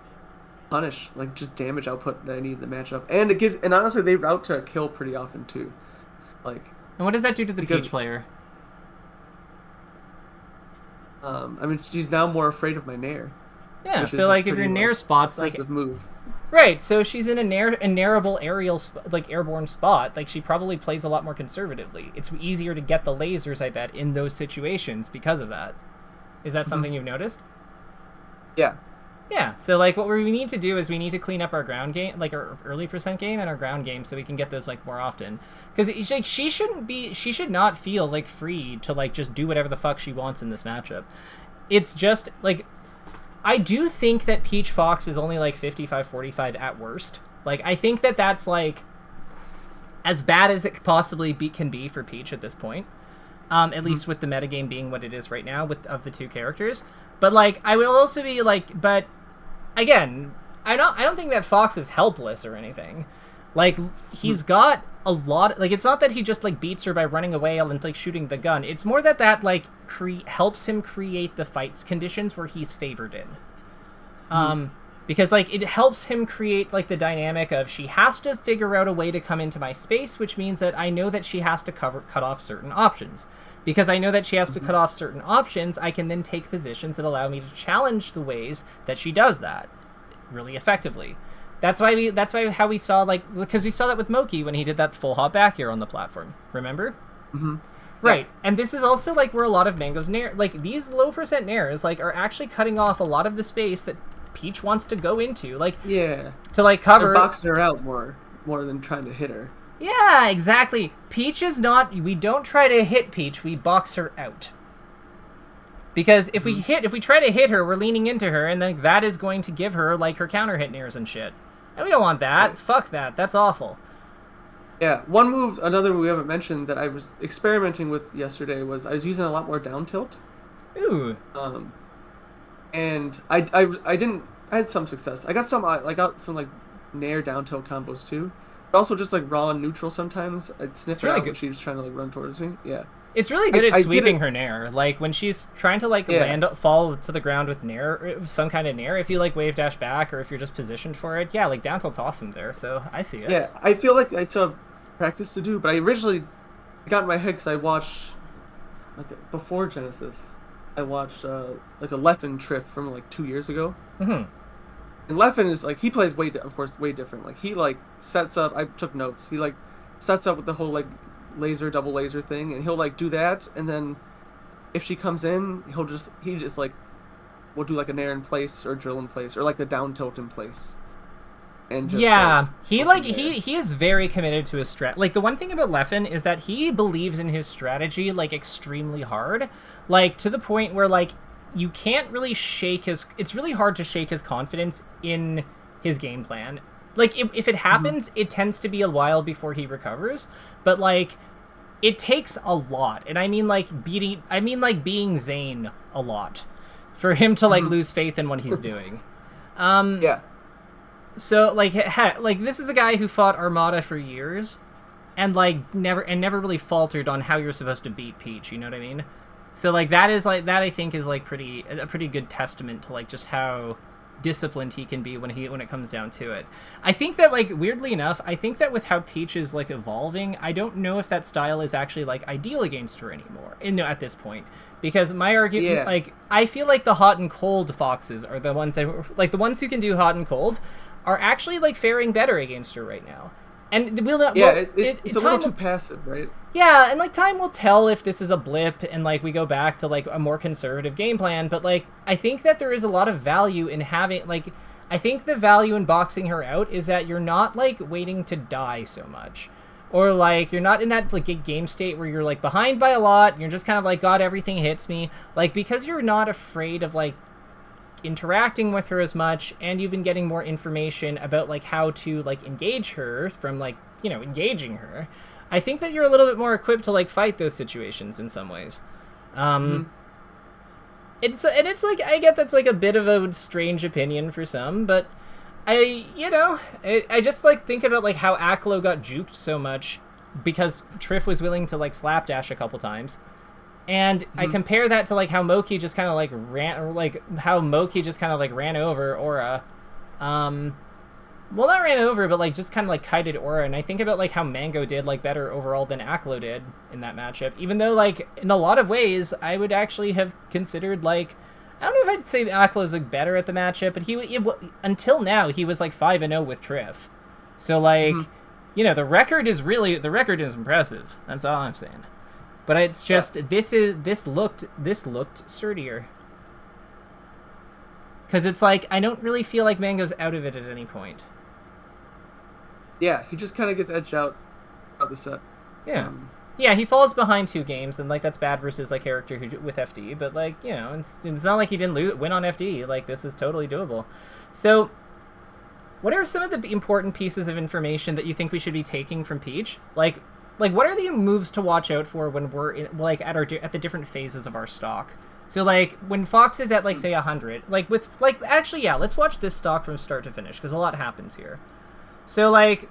punish, like just damage output that I need in the matchup, and honestly they route to kill pretty often too. Like. And what does that do to the Peach player? I mean, she's now more afraid of my nair. Yeah. So like if your nair spots like move. Right, so she's in a nairable airborne spot. Like, she probably plays a lot more conservatively. It's easier to get the lasers, I bet, in those situations because of that. Is that something you've noticed? Yeah. Yeah, so, like, what we need to do is we need to clean up our ground game, like, our early percent game and our ground game so we can get those, like, more often. Because, like, she should not feel, like, free to, like, just do whatever the fuck she wants in this matchup. It's just, like... I do think that Peach Fox is only like 55-45 at worst. Like, I think that that's like as bad as it possibly can be for Peach at this point. At least with the metagame being what it is right now of the two characters. But like, I would also be like, but again, I don't think that Fox is helpless or anything. Like, he's got a lot... Like, it's not that he just, like, beats her by running away and, like, shooting the gun. It's more that like, helps him create the fights conditions where he's favored in. Because, like, it helps him create, like, the dynamic of she has to figure out a way to come into my space, which means that I know that she has to cut off certain options. Because I know that she has to cut off certain options, I can then take positions that allow me to challenge the ways that she does that really effectively. That's why how we saw, like, because we saw that with Moky when he did that full hop back air on the platform. Remember? Mm-hmm. Right. Yeah. And this is also, like, where a lot of Mango's nair, like, these low percent nairs, like, are actually cutting off a lot of the space that Peach wants to go into. Like, yeah. To, like, cover... They're boxing her out more than trying to hit her. Yeah, exactly. Peach is not... We don't try to hit Peach, we box her out. Because if we try to hit her, we're leaning into her, and then that is going to give her, like, her counter hit nairs and shit. And we don't want that. Right. Fuck that. That's awful. Yeah. Another move we haven't mentioned that I was experimenting with yesterday was I was using a lot more down tilt. Ooh. And I had some success. I got some like nair down tilt combos too. But also just like raw and neutral sometimes. I'd sniff her out when she was trying to like run towards me. Yeah. It's really good at sweeping her nair. Like, when she's trying to, like, fall to the ground with nair, some kind of nair, if you, like, wave dash back or if you're just positioned for it, yeah, like, down tilt's awesome there, so I see it. Yeah, I feel like I still have practice to do, but I originally got in my head because I watched, like, before Genesis, I watched, like, a Leffen Triff from, like, 2 years ago. Mm-hmm. And Leffen is, like, he plays of course, way different. Like, he, like, sets up, I took notes, he, like, sets up with the whole, like, double laser thing, and he'll like do that, and then if she comes in, he just like will do like a nair in place or drill in place or like the down tilt in place. And just, he is very committed to his strat. Like, the one thing about Leffen is that he believes in his strategy like extremely hard, like to the point where like you can't really it's really hard to shake his confidence in his game plan. Like, if it happens, it tends to be a while before he recovers, but, like, it takes a lot, and I mean, like, being Zane a lot, for him to, like, lose faith in what he's doing. Yeah. So, like, this is a guy who fought Armada for years, and, like, never really faltered on how you're supposed to beat Peach, you know what I mean? So, like, that I think is, like, a pretty good testament to, like, just how disciplined he can be when it comes down to it. I think that, like, weirdly enough, I think that with how Peach is, like, evolving, I don't know if that style is actually, like, ideal against her anymore at this point, because my argument, like, I feel like the hot and cold foxes are the ones the ones who can do hot and cold are actually, like, faring better against her right now. And we'll not. Yeah, it's a little too passive, right? Yeah, and, like, time will tell if this is a blip and, like, we go back to, like, a more conservative game plan, but, like, I think that there is a lot of value in having, like, I think the value in boxing her out is that you're not, like, waiting to die so much. Or, like, you're not in that, like, game state where you're, like, behind by a lot, and you're just kind of like, God, everything hits me. Like, because you're not afraid of, like, interacting with her as much, and you've been getting more information about, like, how to, like, engage her from, like, you know, engaging her, I think that you're a little bit more equipped to, like, fight those situations in some ways. It's like, I get that's, like, a bit of a strange opinion for some, but I just, like, think about, like, how Aklo got juked so much because Triff was willing to, like, slapdash a couple times. And I compare that to, like, how Moky just kind of, like, ran over Aura. Well, not ran over, but, like, just kind of, like, kited Aura. And I think about, like, how Mango did, like, better overall than Aklo did in that matchup. Even though, like, in a lot of ways, I would actually have considered, like, I don't know if I'd say Aklo's like better at the matchup, but until now he was like 5-0 with Triff. So like, you know, the record is impressive. That's all I'm saying. But it's just this looked sturdier. Because it's like I don't really feel like Mango's out of it at any point. Yeah, he just kind of gets edged out of the set. Yeah. Yeah, he falls behind 2 games, and like that's bad versus like character with FD. But like, you know, it's not like he didn't win on FD. Like, this is totally doable. So, what are some of the important pieces of information that you think we should be taking from Peach? Like what are the moves to watch out for when we're in, like at the different phases of our stock? So like when Fox is at like say 100, like with like actually yeah, let's watch this stock from start to finish because a lot happens here. So like.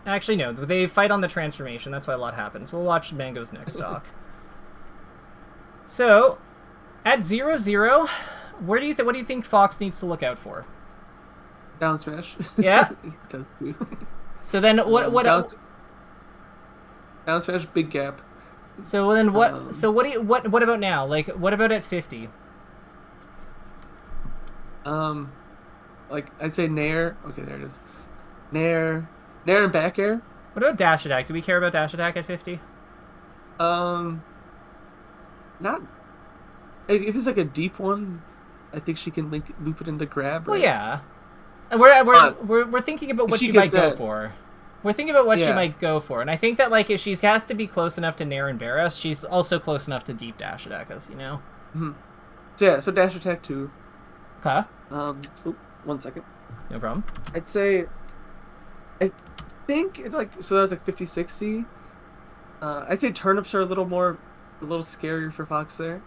Actually, no. They fight on the transformation. That's why a lot happens. We'll watch Mango's next stock. So, at 0-0, what do you think Fox needs to look out for? Down smash. Yeah. He does too. So then, what down smash, big gap. So then, what? So what about now? Like, what about at 50? Like I'd say Nair. Okay, there it is. Nair and back air. What about dash attack? Do we care about dash attack at 50? Not. If it's like a deep one, I think she can loop it into grab. Right? Well, yeah. We're thinking about what she might go for. We're thinking about what she might go for, and I think that like if she has to be close enough to Nair and Barros, she's also close enough to deep dash attack us. You know. Mm-hmm. So yeah, so dash attack too. Okay. 1 second. No problem. I'd say. I think it that was like 50-60. I'd say turnips are a little scarier for Fox there,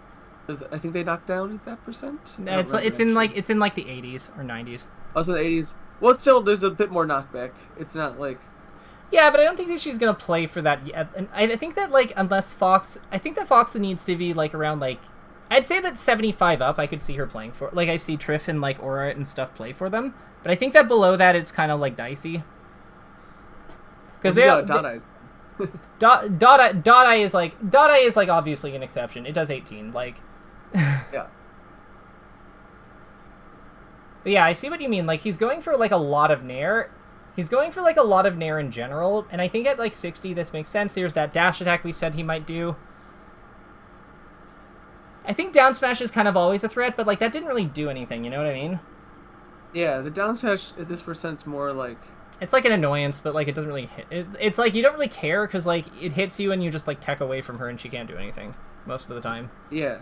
because I think they knock down at that percent. No, it's in like the 80s or 90s. Oh, it's in the 80s. Well, it's still there's a bit more knockback. It's not like. Yeah, but I don't think that she's gonna play for that yet. And I think that like unless Fox, I think that Fox needs to be like around like. I'd say that 75 up, I could see her playing for. Like I see Triff and like Aura and stuff play for them, but I think that below that it's kind of like dicey. Because Dada is like obviously an exception. It does 18, like. Yeah. But yeah, I see what you mean. Like he's going for like a lot of Nair. He's going for like a lot of Nair in general, and I think at like 60 this makes sense. There's that dash attack we said he might do. I think down smash is kind of always a threat, but like that didn't really do anything. You know what I mean? Yeah, the down smash at this percent's more like. It's like an annoyance, but like it doesn't really hit. It's like you don't really care because like it hits you and you just like tech away from her and she can't do anything most of the time. Yeah,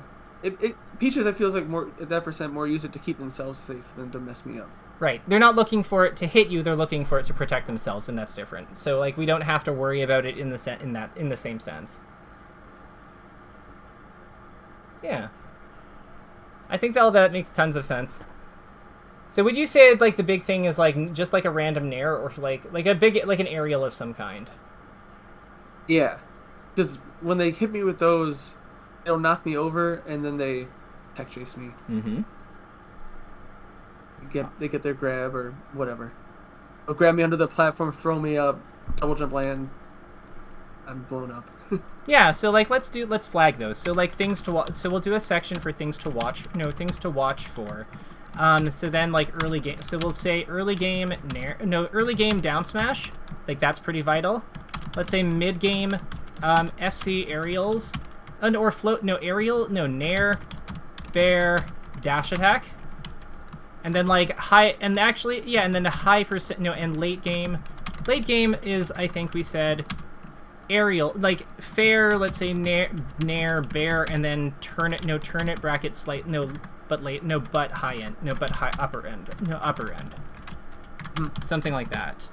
Peaches I feels like more at that percent more use it to keep themselves safe than to mess me up. Right, they're not looking for it to hit you; they're looking for it to protect themselves, and that's different. So like we don't have to worry about it in the same sense. Yeah, I think that makes tons of sense. So would you say like the big thing is like just like a random Nair or like a big like an aerial of some kind? Yeah, because when they hit me with those, they'll knock me over and then they tech chase me. Mm-hmm. They get their grab or whatever. They'll grab me under the platform, throw me up, double jump land. I'm blown up. Yeah, so like let's flag those. So like things to watch. So we'll do a section for things to watch. No, things to watch for. So then like early game. So we'll say early game early game down smash. Like that's pretty vital. Let's say mid game, FC aerials, or float. No aerial. No Nair, bear, dash attack. And then like high, and actually yeah, and then a high percent. No, and late game. Late game is I think we said. Aerial, like fair, let's say Nair, bear, and then turn it, bracket, slight, but high end, but high, upper end. Something like that.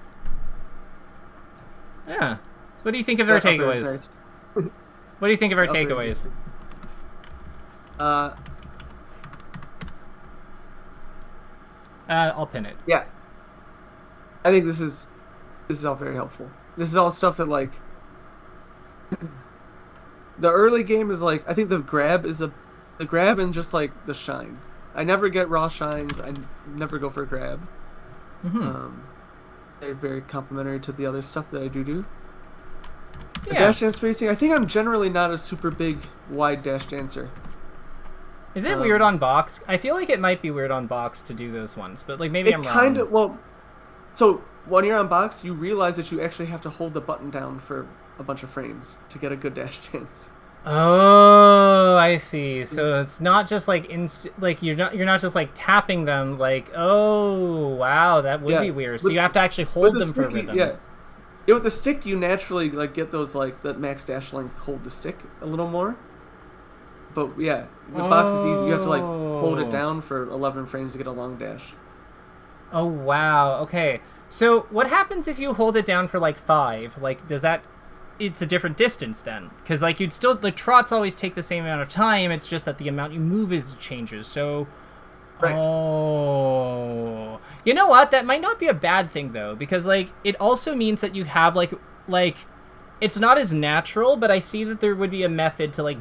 Yeah. So what do you think of our takeaways? Nice. What do you think of our takeaways? I'll pin it. Yeah. I think this is all very helpful. This is all stuff that like the early game is like I think the grab and just like the shine. I never get raw shines. I never go for a grab. Mm-hmm. They're very complementary to the other stuff that I do. Yeah. Dash dance spacing. I think I'm generally not a super big wide dash dancer. Is it weird on box? I feel like it might be weird on box to do those ones, but like maybe I'm It wrong. kind of well. So when you're on box, you realize that you actually have to hold the button down for a bunch of frames to get a good dash chance. Oh, I see. So it's not just like like you're not just like tapping them. Like, oh wow, that would be weird. So you have to actually hold them for rhythm. Yeah. Yeah, with the stick, you naturally like get those like that max dash length. Hold the stick a little more. But yeah, the box is easy. You have to like hold it down for 11 frames to get a long dash. Oh wow. Okay. So what happens if you hold it down for like 5? Like, does that? It's a different distance then, because like you'd still the trots always take the same amount of time. It's just that the amount you move changes. So. Right. Oh, you know what? That might not be a bad thing though, because like it also means that you have like it's not as natural, but I see that there would be a method to like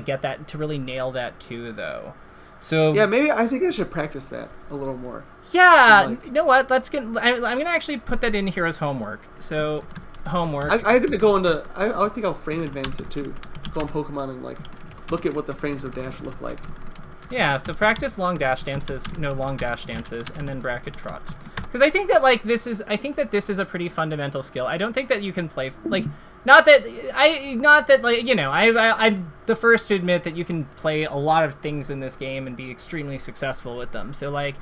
get that to really nail that too though. So yeah, maybe I think I should practice that a little more. Yeah, you know what? Let's get. I'm gonna actually put that in here as homework. So homework. I'm gonna go into. I think I'll frame advance it too. Go on Pokemon and like look at what the frames of dash look like. Yeah, so practice long dash dances, long dash dances, and then bracket trots. Because I think that like this is a pretty fundamental skill. I don't think that you can play like not that I'm the first to admit that you can play a lot of things in this game and be extremely successful with them. So like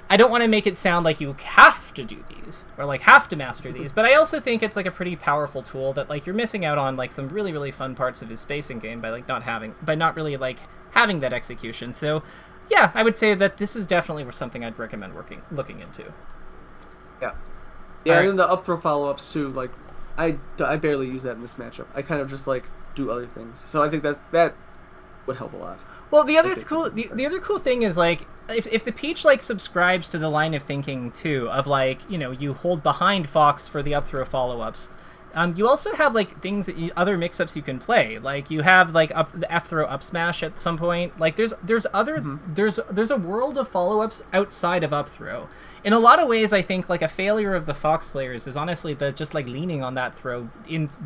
I don't want to make it sound like you have to do these or like have to master these, but I also think it's like a pretty powerful tool that like you're missing out on like some really really fun parts of his spacing game by not really like having that execution. So yeah, I would say that this is definitely something I'd recommend looking into. Yeah. Yeah, right. and then the up throw follow-ups too, like I barely use that in this matchup. I kind of just like do other things. So I think that would help a lot. Well, the other cool thing is like if the Peach like subscribes to the line of thinking too of like, you hold behind Fox for the up throw follow-ups. You also have like things other mix-ups you can play. Like you have like the F throw up smash at some point. Like there's a world of follow-ups outside of up throw. In a lot of ways, I think like a failure of the Fox players is honestly just like leaning on that throw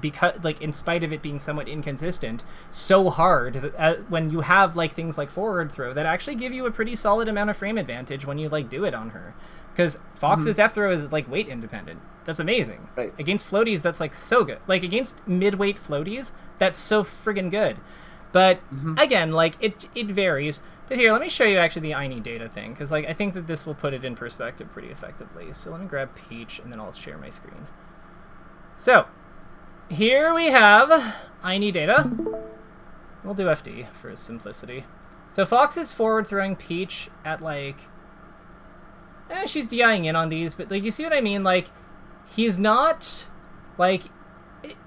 because like in spite of it being somewhat inconsistent, so hard when you have like things like forward throw that actually give you a pretty solid amount of frame advantage when you like do it on her. Because Fox's F throw is like weight independent. That's amazing. Right. Against floaties, that's like so good. Like against mid-weight floaties, that's so friggin' good. But again, like it varies. But here, let me show you actually the I need data thing, because like I think that this will put it in perspective pretty effectively. So let me grab Peach and then I'll share my screen. So here we have I need data. We'll do FD for simplicity. So Fox is forward throwing Peach at like. She's DIing in on these, but like you see what I mean? Like he's not like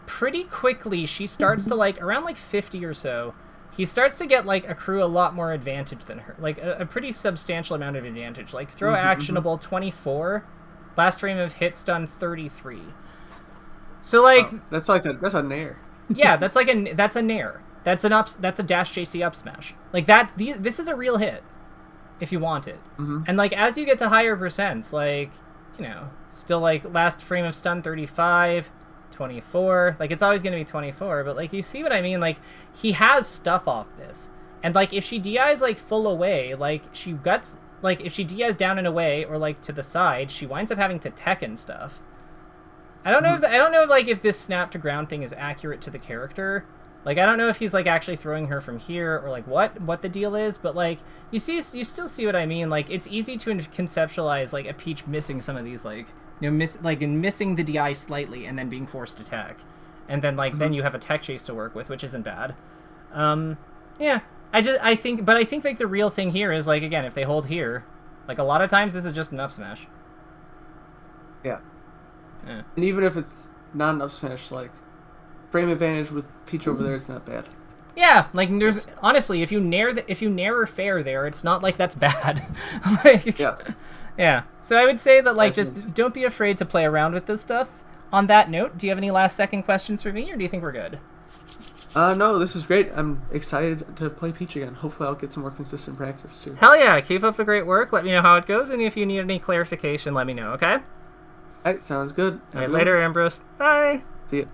pretty quickly she starts to like around like 50 or so. He starts to get like accrue a lot more advantage than her, like a pretty substantial amount of advantage. Like throw actionable 24, last frame of hit stun 33. So like that's a nair. Yeah, that's a nair. That's a dash JC up smash. Like this is a real hit. If you want it. And like as you get to higher percents, like still like last frame of stun 35, 24, like it's always going to be 24, but like you see what I mean? Like he has stuff off this, and like if she DIs like full away, like she guts, like if she DIs down and away or like to the side, she winds up having to tech and stuff. I don't know if like if this snap to ground thing is accurate to the character. Like I don't know if he's like actually throwing her from here or like what the deal is, but like you still see what I mean. Like it's easy to conceptualize like a Peach missing some of these like missing the DI slightly and then being forced to tech, and then like then you have a tech chase to work with, which isn't bad. Yeah, I think like the real thing here is like again if they hold here, like a lot of times this is just an up smash. Yeah. And even if it's not an up smash, like frame advantage with Peach over there is not bad. Yeah, like there's honestly, if you nair or fair there, it's not like that's bad. Like, yeah. So I would say that like just don't be afraid to play around with this stuff. On that note, do you have any last second questions for me, or do you think we're good? No, this is great. I'm excited to play Peach again. Hopefully I'll get some more consistent practice too. Hell yeah, keep up the great work. Let me know how it goes, and if you need any clarification, let me know, okay? Alright, sounds good. Alright, later, Ambrose. Bye! See ya.